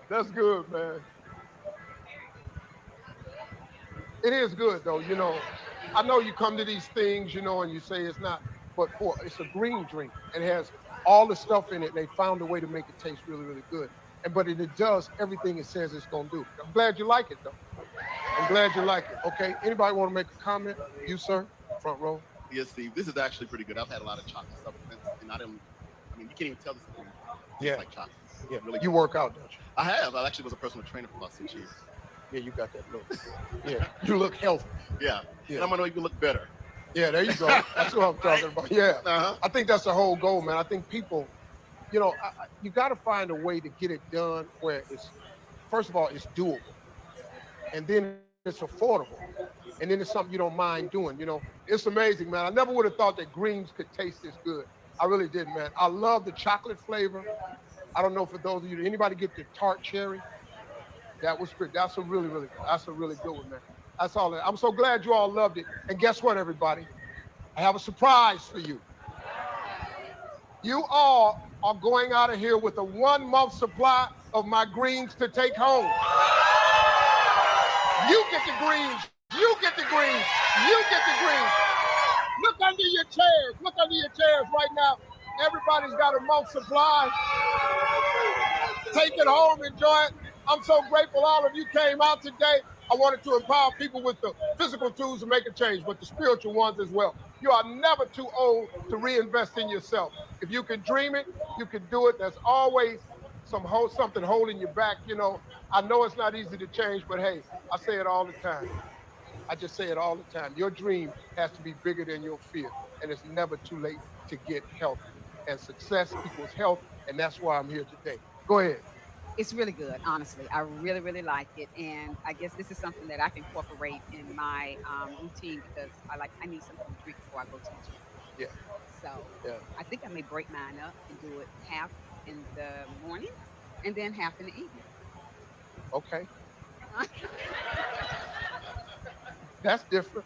That's good, man. It is good, though. I know you come to these things, and you say it's not, but it's a green drink. It has all the stuff in it. They found a way to make it taste really, really good. But it does everything it says it's going to do. I'm glad you like it, though. I'm glad you like it. Okay. Anybody want to make a comment? You, sir, front row. Yes, Steve. This is actually pretty good. I've had a lot of chocolate supplements, and you can't even tell this is Yeah. like chocolate. Yeah. Really You good. work out, don't you? I have. I actually was a personal trainer for about 6 years. Yeah, you got that look. Yeah, you look healthy. Yeah. Yeah. And I'm gonna know you look better. Yeah, there you go. That's what I'm talking about. Yeah. Uh-huh. I think that's the whole goal, man. I think people, you got to find a way to get it done where it's, first of all, it's doable, and then it's affordable, and then it's something you don't mind doing. It's amazing, man. I never would have thought that greens could taste this good. I really did, man. I love the chocolate flavor. I don't know for those of you, did anybody get the tart cherry? That was pretty. That's a really, really, that's a really good one, man. That's all. I'm so glad you all loved it. And guess what, everybody? I have a surprise for you. You all are going out of here with a 1 month supply of my greens to take home. You get the greens. You get the greens. You get the greens. Look under your chairs. Look under your chairs right now. Everybody's got a month supply. Take it home, enjoy it. I'm so grateful all of you came out today. I wanted to empower people with the physical tools to make a change, but the spiritual ones as well. You are never too old to reinvest in yourself. If you can dream it, you can do it. There's always something holding you back. I know it's not easy to change, but hey, I say it all the time. I just say it all the time. Your dream has to be bigger than your fear, and it's never too late to get healthy. And success equals health, and that's why I'm here today. Go ahead. It's really good, honestly. I really, really like it, and I guess this is something that I can incorporate in my routine because I need something to drink before I go teaching. Yeah. So Yeah. I think I may break mine up and do it half in the morning and then half in the evening. Okay. That's different.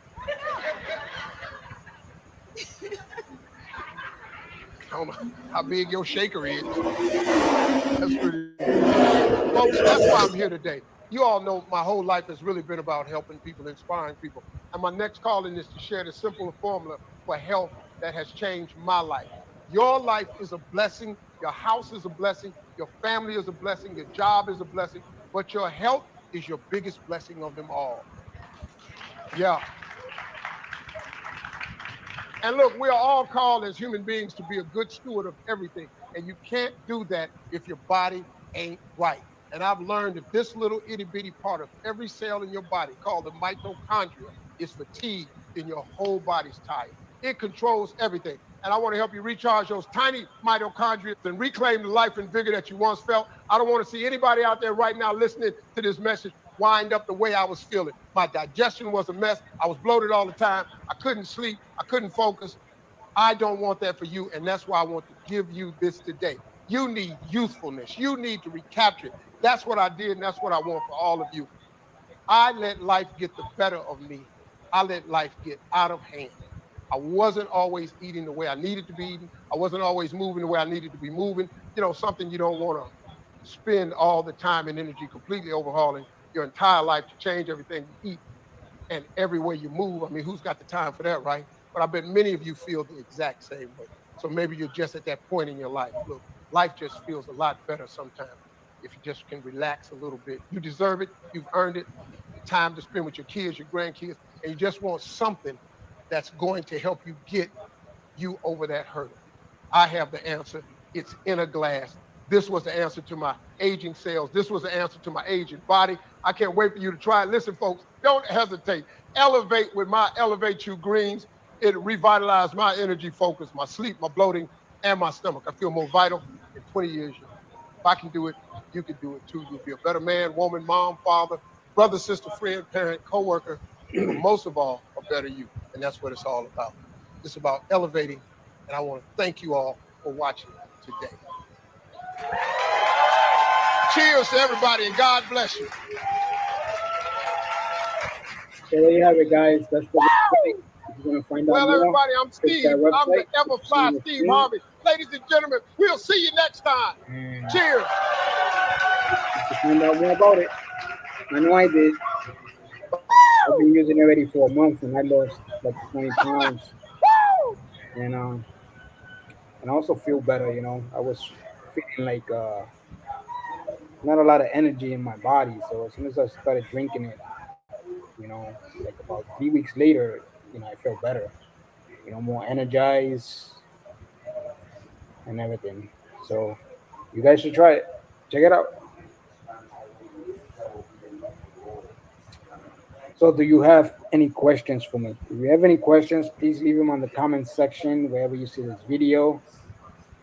I don't know how big your shaker is. That's pretty good. Folks, that's why I'm here today. You all know my whole life has really been about helping people, inspiring people. And my next calling is to share the simple formula for health that has changed my life. Your life is a blessing. Your house is a blessing. Your family is a blessing. Your job is a blessing. But your health is your biggest blessing of them all. Yeah. And look, we are all called as human beings to be a good steward of everything. And you can't do that if your body ain't right. And I've learned that this little itty bitty part of every cell in your body, called the mitochondria, is fatigued, then your whole body's tired. It controls everything. And I want to help you recharge those tiny mitochondria and reclaim the life and vigor that you once felt. I don't want to see anybody out there right now listening to this message wind up the way I was feeling. My digestion was a mess. I was bloated all the time. I couldn't sleep. I couldn't focus. I don't want that for you, and that's why I want to give you this today. You need youthfulness. You need to recapture it. That's what I did, and that's what I want for all of you. I let life get the better of me. I let life get out of hand. I wasn't always eating the way I needed to be eating. I wasn't always moving the way I needed to be moving. Something you don't want to spend all the time and energy completely overhauling your entire life to change everything you eat and every way you move. I mean, who's got the time for that, right? But I bet many of you feel the exact same way. So maybe you're just at that point in your life. Look, life just feels a lot better sometimes if you just can relax a little bit. You deserve it. You've earned it. The time to spend with your kids, your grandkids, and you just want something that's going to help you get you over that hurdle. I have the answer. It's in a glass. This was the answer to my aging cells. This was the answer to my aging body. I can't wait for you to try it. Listen, folks, don't hesitate. Elevate with my Elevate You Greens. It revitalized my energy focus, my sleep, my bloating, and my stomach. I feel more vital than 20 years young. If I can do it, you can do it too. You'll be a better man, woman, mom, father, brother, sister, friend, parent, coworker, but most of all, a better you. And that's what it's all about. It's about elevating, and I want to thank you all for watching today. Cheers to everybody, and God bless you. So there you have it, guys. That's the website. If you want to find out Well, more, everybody, I'm click Steve. that I'm the website. ever fly Steve Harvey. Ladies and gentlemen, we'll see you next time. Cheers. To find out more about it, I know I did. I've been using it already for a month, and I lost like 20 pounds. And I also feel better. I was feeling like not a lot of energy in my body. So as soon as I started drinking it, like about 3 weeks later, I felt better. More energized and everything. So you guys should try it. Check it out. So, do you have any questions for me? If you have any questions, please leave them on the comment section wherever you see this video,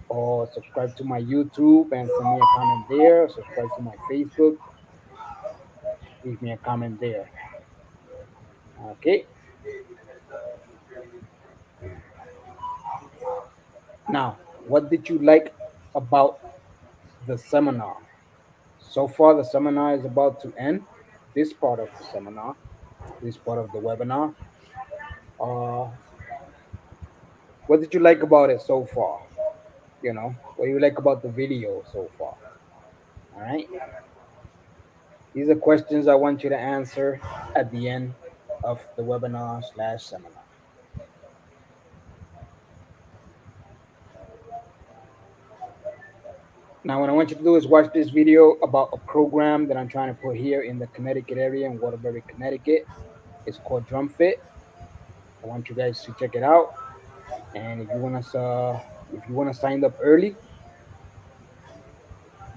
or subscribe to my YouTube and send me a comment there. Subscribe to my Facebook, leave me a comment there. Okay. Now, what did you like about the seminar? So far, the seminar is about to end. This part of the seminar, this part of the webinar. Uh, what did you like about it so far? What do you like about the video so far? All right. These are questions I want you to answer at the end of the webinar slash seminar. Now, what I want you to do is watch this video about a program that I'm trying to put here in the Connecticut area in Waterbury, Connecticut. It's called DrumFit. I want you guys to check it out. And if you wanna sign up early,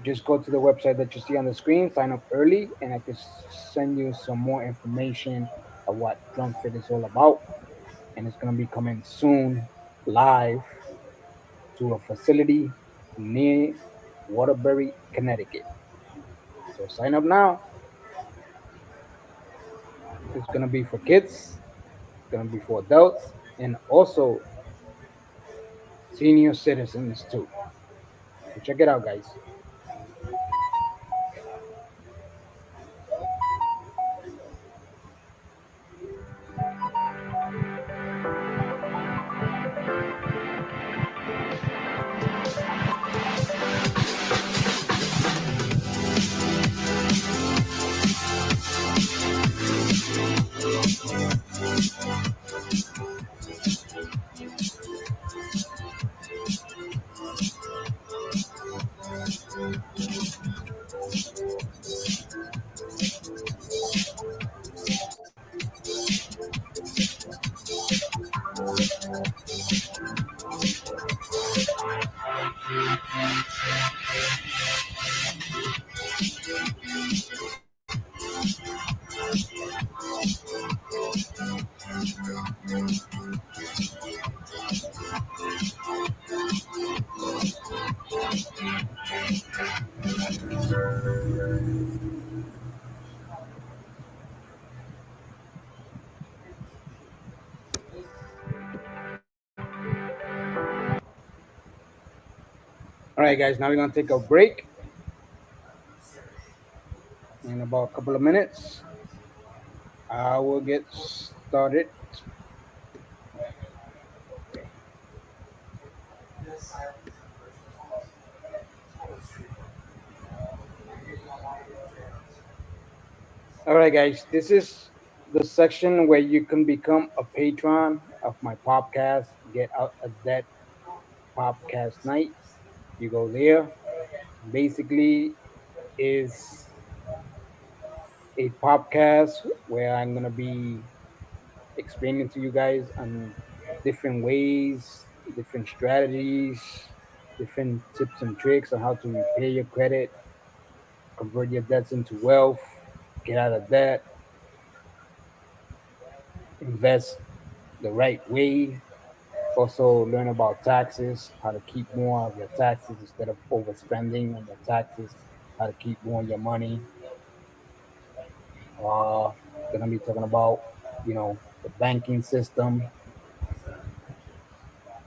just go to the website that you see on the screen, sign up early, and I can send you some more information of what DrumFit is all about. And it's gonna be coming soon live to a facility near Waterbury, Connecticut. So sign up now. It's gonna be for kids, it's gonna be for adults, and also senior citizens too. So check it out, guys. All right, guys. Now we're gonna take a break in about a couple of minutes. I will get started. All right, guys. This is the section where you can become a patron of my podcast. Get out of that podcast night. You go there. Basically, is a podcast where I'm gonna be explaining to you guys on different ways, different strategies, different tips and tricks on how to repay your credit, convert your debts into wealth, get out of debt, invest the right way. Also, learn about taxes, how to keep more of your taxes instead of overspending on your taxes, how to keep more of your money. Uh, gonna be talking about, the banking system,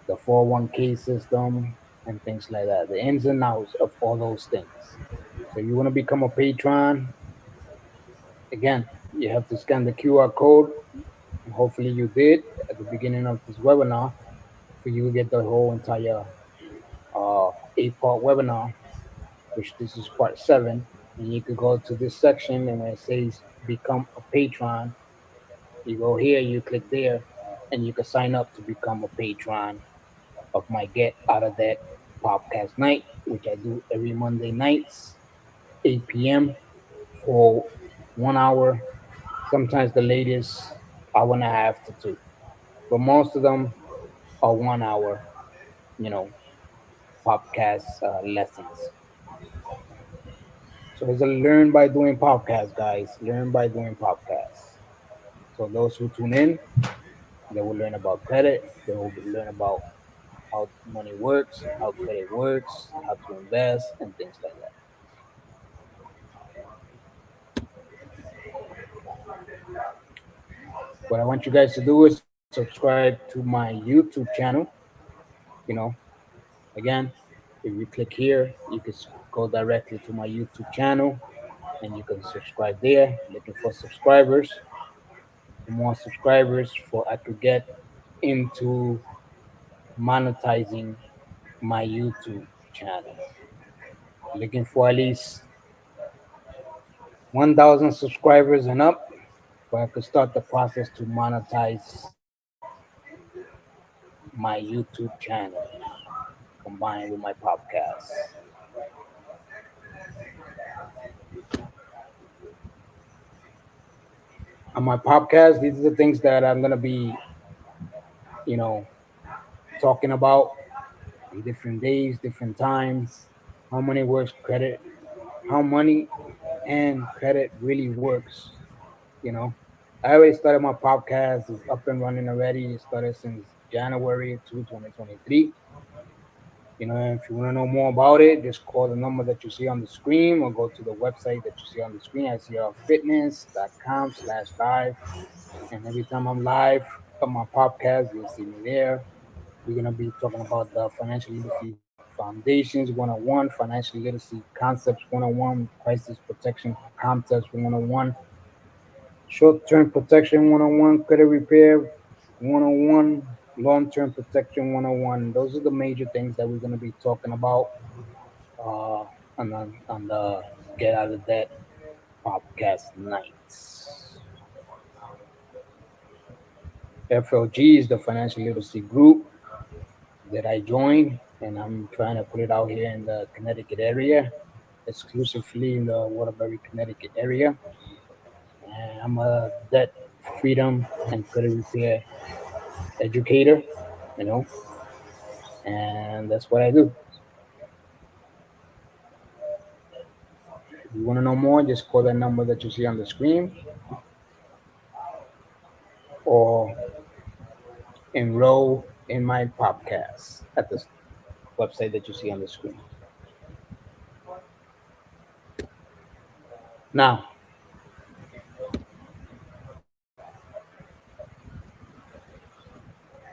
the 401k system, and things like that. The ins and outs of all those things. So you want to become a patron, again, you have to scan the QR code. And hopefully you did at the beginning of this webinar for you to get the whole entire 8-part webinar, which this is part 7. And you could go to this section, and when it says become a patron, you go here, you click there, and you can sign up to become a patron of my Get Out of That podcast night, which I do every Monday nights, 8 p.m. for 1 hour. Sometimes the latest hour and a half to 2, but most of them are 1 hour, you know, podcast lessons. So it's a learn by doing podcast, guys. Learn by doing podcasts. So those who tune in, they will learn about credit. They will learn about how money works, how credit works, how to invest, and things like that. What I want you guys to do is subscribe to my YouTube channel. You know, again, if you click here, you can go directly to my YouTube channel and you can subscribe there. Looking for subscribers, more subscribers for I could get into monetizing my YouTube channel. Looking for at least 1,000 subscribers and up, where I could start the process to monetize my YouTube channel combined with my podcast. On my podcast, these are the things that I'm gonna be, you know, talking about on different days, different times, how money works, credit, how money and credit really works. You know, I already started my podcast. It's up and running already. It started since January 2023. You know, if you want to know more about it, just call the number that you see on the screen or go to the website that you see on the screen, icrfitness.com/live. And every time I'm live on my podcast, you'll see me there. We're going to be talking about the financial literacy foundations 101, financial literacy concepts 101, crisis protection concepts 101, short term protection 101, credit repair 101, long term protection 101. Those are the major things that we're going to be talking about on the Get Out of Debt podcast nights. FLG is the financial literacy group that I joined, and I'm trying to put it out here in the Connecticut area, exclusively in the Waterbury, Connecticut area. And I'm a debt freedom and credit repair educator, you know, and that's what I do. If you want to know more, just call that number that you see on the screen or enroll in my podcast at the website that you see on the screen. Now,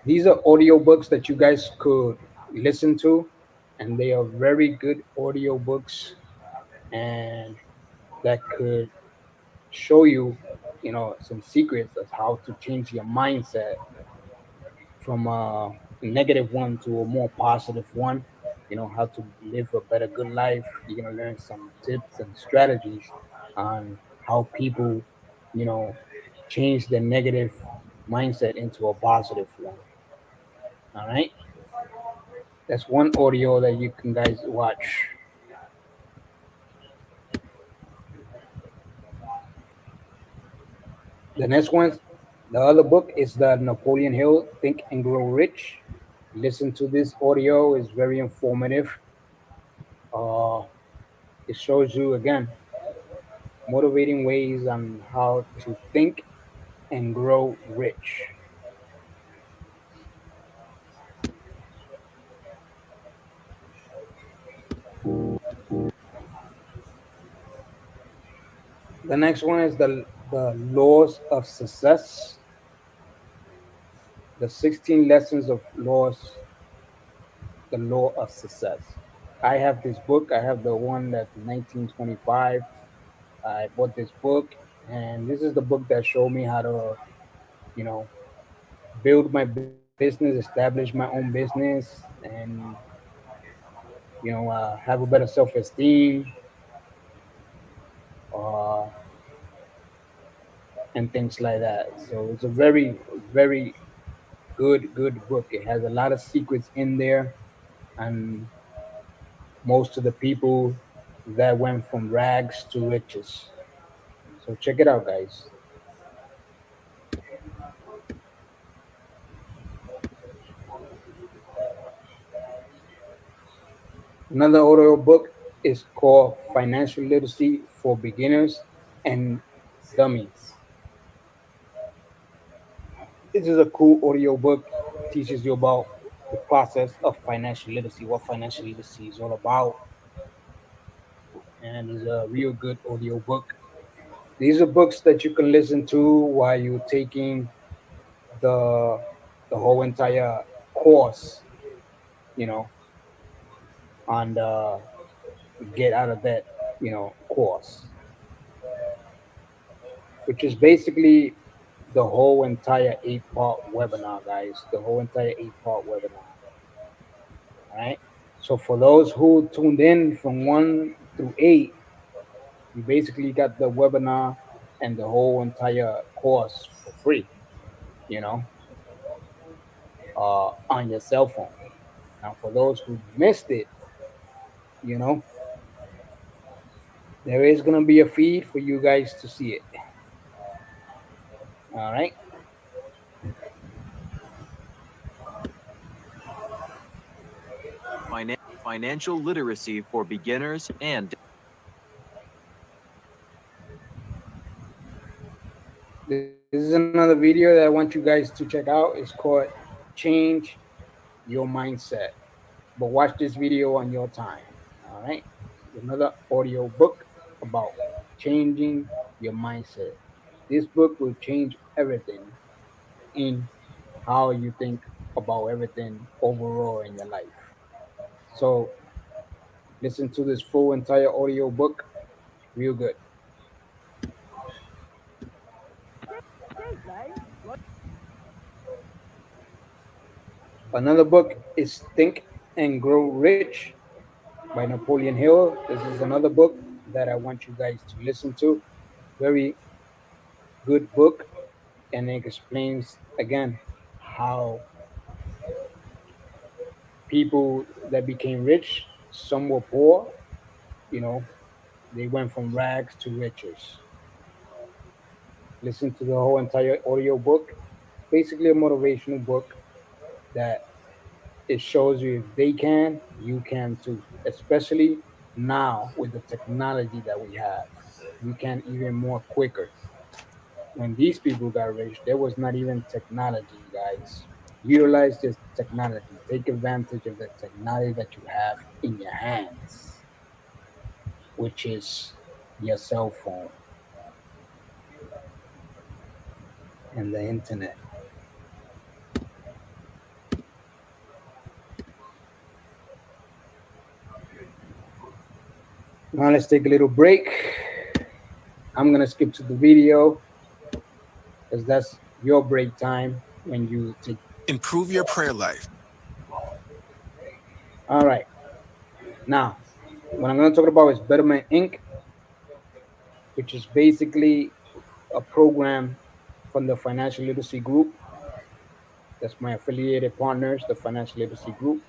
these are audiobooks that you guys could listen to, and they are very good audiobooks and that could show you, you know, some secrets of how to change your mindset from a negative one to a more positive one. You know, how to live a better, good life. You're gonna learn some tips and strategies on how people, you know, change their negative mindset into a positive one. All right, that's one audio that you can guys watch. The next one, the other book is the Napoleon Hill Think and Grow Rich. Listen to this audio; is very informative. Uh, it shows you again motivating ways on how to think and grow rich. The next one is the laws of success, the 16 lessons of laws, the law of success. I have this book. I have the one that's 1925. I bought this book, and this is the book that showed me how to, you know, build my business, establish my own business, and have a better self-esteem, uh, and things like that. So it's a very, very good book. It has a lot of secrets in there, and most of the people that went from rags to riches. So check it out, guys. Another audio book is called Financial Literacy for Beginners and Dummies. This is a cool audio book. Teaches you about the process of financial literacy, what financial literacy is all about, and it's a real good audio book. These are books that you can listen to while you're taking the the whole entire course, you know, on the get out of debt, course, which is basically the whole entire 8-part webinar, guys. The whole entire 8-part webinar. All right. So for those who tuned in from 1 through 8, you basically got the webinar and the whole entire course for free, you know, on your cell phone. Now, for those who missed it, you know, there is going to be a feed for you guys to see it. All right. Financial literacy for beginners and This is another video that I want you guys to check out. It's called Change Your Mindset. But watch this video on your time. All right. Another audio book about changing your mindset. This book will change everything in how you think about everything overall in your life. So listen to this full entire audio book, real good. Another book is Think and Grow Rich by Napoleon Hill. This is another book that I want you guys to listen to. Very good book, and it explains again how people that became rich, some were poor, you know, they went from rags to riches. Listen to the whole entire audio book. Basically a motivational book that it shows you if they can, you can too. Especially now with the technology that we have. You can even more quicker. When these people got rich, there was not even technology, guys. Utilize this technology. Take advantage of the technology that you have in your hands, which is your cell phone and the internet. Now let's take a little break. I'm gonna skip to the video because that's your break time when you take. Improve your prayer life. All right. Now, what I'm gonna talk about is Betterment Inc., which is basically a program from the Financial Literacy Group. That's my affiliated partners, the Financial Literacy Group.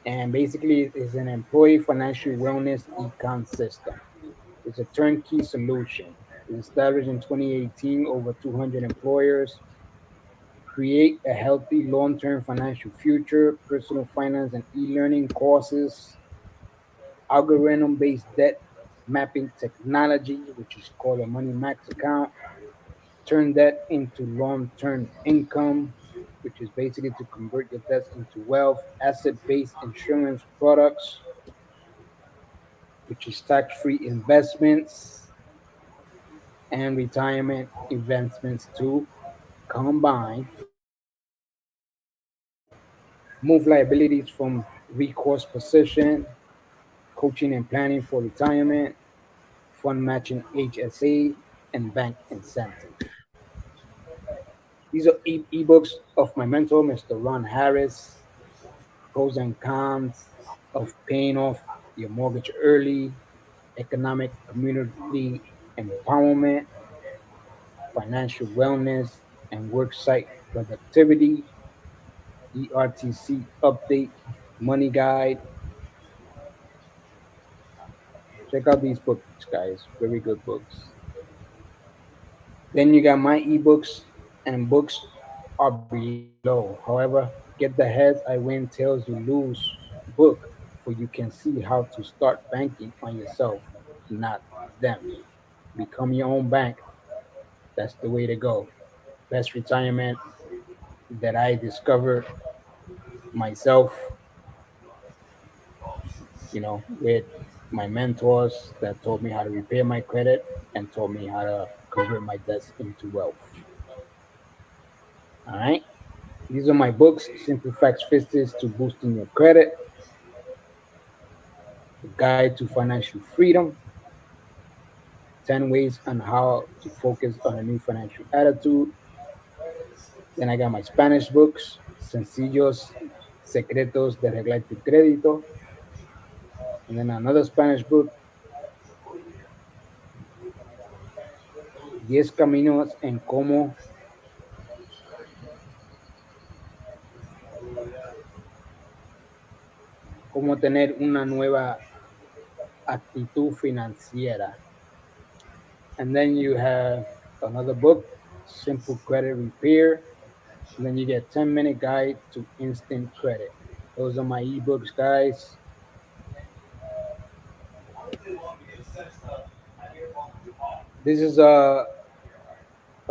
And basically, it is an employee financial wellness econ system. It's a turnkey solution. It's established in 2018, over 200 employers. Create a healthy long-term financial future, personal finance and e-learning courses, algorithm-based debt mapping technology, which is called a Money Max account, turn debt into long-term income, which is basically to convert your debts into wealth, asset-based insurance products, which is tax-free investments, and retirement investments to combine, move liabilities from recourse position, coaching and planning for retirement, fund matching HSA, and bank incentive. These are ebooks of my mentor, Mr. Ron Harris, pros and cons of paying off your mortgage early, economic community empowerment, financial wellness, and worksite productivity, ERTC update, money guide. Check out these books, guys. Very good books. Then you got my ebooks and books are below. However, get the Heads I Win, Tails You Lose book for you can see how to start banking on yourself, not them. Become your own bank. That's the way to go. best retirement that I discovered myself, with my mentors that taught me how to repair my credit and taught me how to convert my debts into wealth. All right. These are my books: Simple Facts Fixes to Boosting Your Credit, The Guide to Financial Freedom, 10 Ways on How to Focus on a New Financial Attitude. Then I got my Spanish books: Sencillos Secretos de Arreglar Tu Crédito. And then another Spanish book: 10 Caminos en cómo tener una nueva actitud financiera. And then you have another book, Simple Credit Repair. And then you get 10-minute guide to instant credit. Those are my ebooks, guys. This is a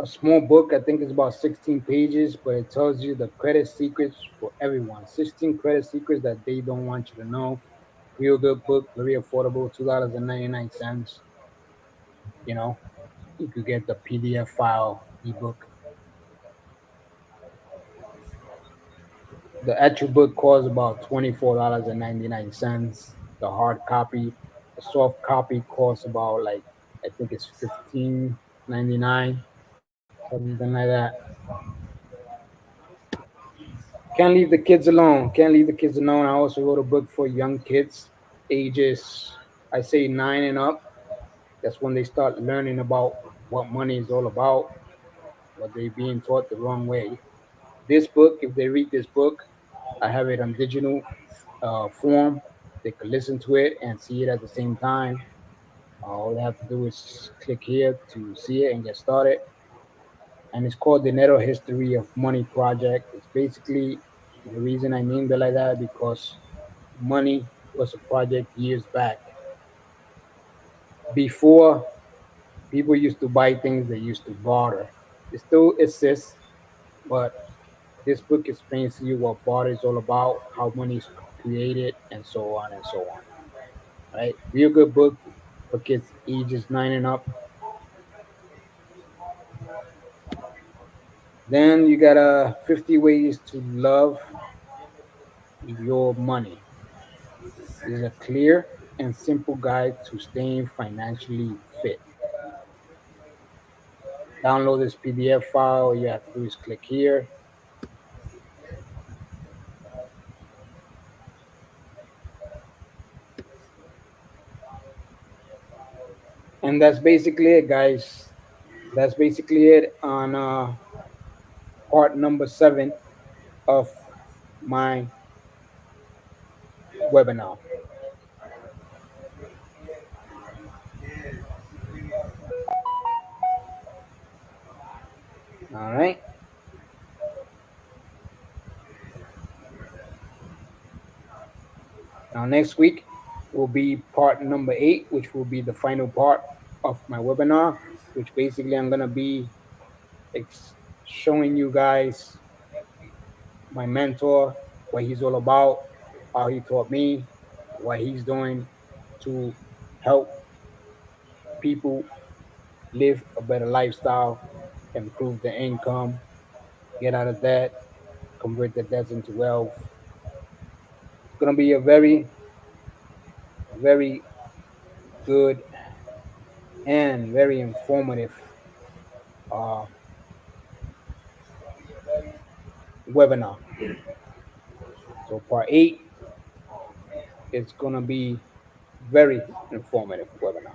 small book. I think it's about 16 pages, but it tells you the credit secrets for everyone. 16 credit secrets that they don't want you to know. Real good book, very affordable, $2.99. You know, you could get the PDF file ebook. The actual book costs about $24.99. The hard copy, the soft copy costs about, like, I think it's $15.99, something like that. Can't leave the kids alone. Can't leave the kids alone. I also wrote a book for young kids, ages, I say 9 and up. That's when they start learning about what money is all about, but they're being taught the wrong way. This book, if they read this book, I have it on digital form. They could listen to it and see it at the same time. All they have to do is click here to see it and get started. And it's called the Netto History of Money Project. It's basically, the reason I named it like that because money was a project years back. Before, people used to buy things, they used to barter. It still exists, but this book explains to you what barter is all about, how money is created, and so on and so on. Right? Real good book for kids ages 9 and up. Then you got 50 ways to love your money. This is a clear and simple guide to staying financially fit. Download this PDF file. All you have to do is click here. And that's basically it, guys. That's basically it on part number 7 of my webinar. All right. Now, next week will be part number 8, which will be the final part of my webinar, which basically I'm going to be showing you guys my mentor, what he's all about, how he taught me, what he's doing to help people live a better lifestyle, improve their income, get out of debt, convert their debts into wealth. It's going to be a very, very good and very informative uh, webinar. So part 8 is going to be very informative webinar.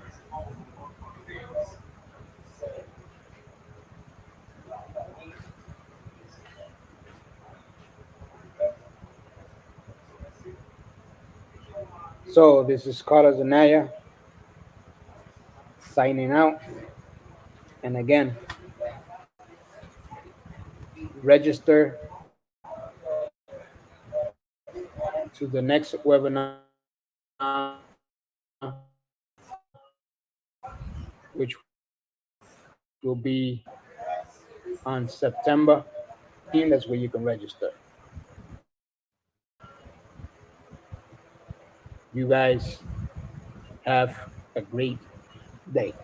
So this is Carlos Anaya signing out. And again, register to the next webinar, which will be on September 15th. That's where you can register. You guys have a great day.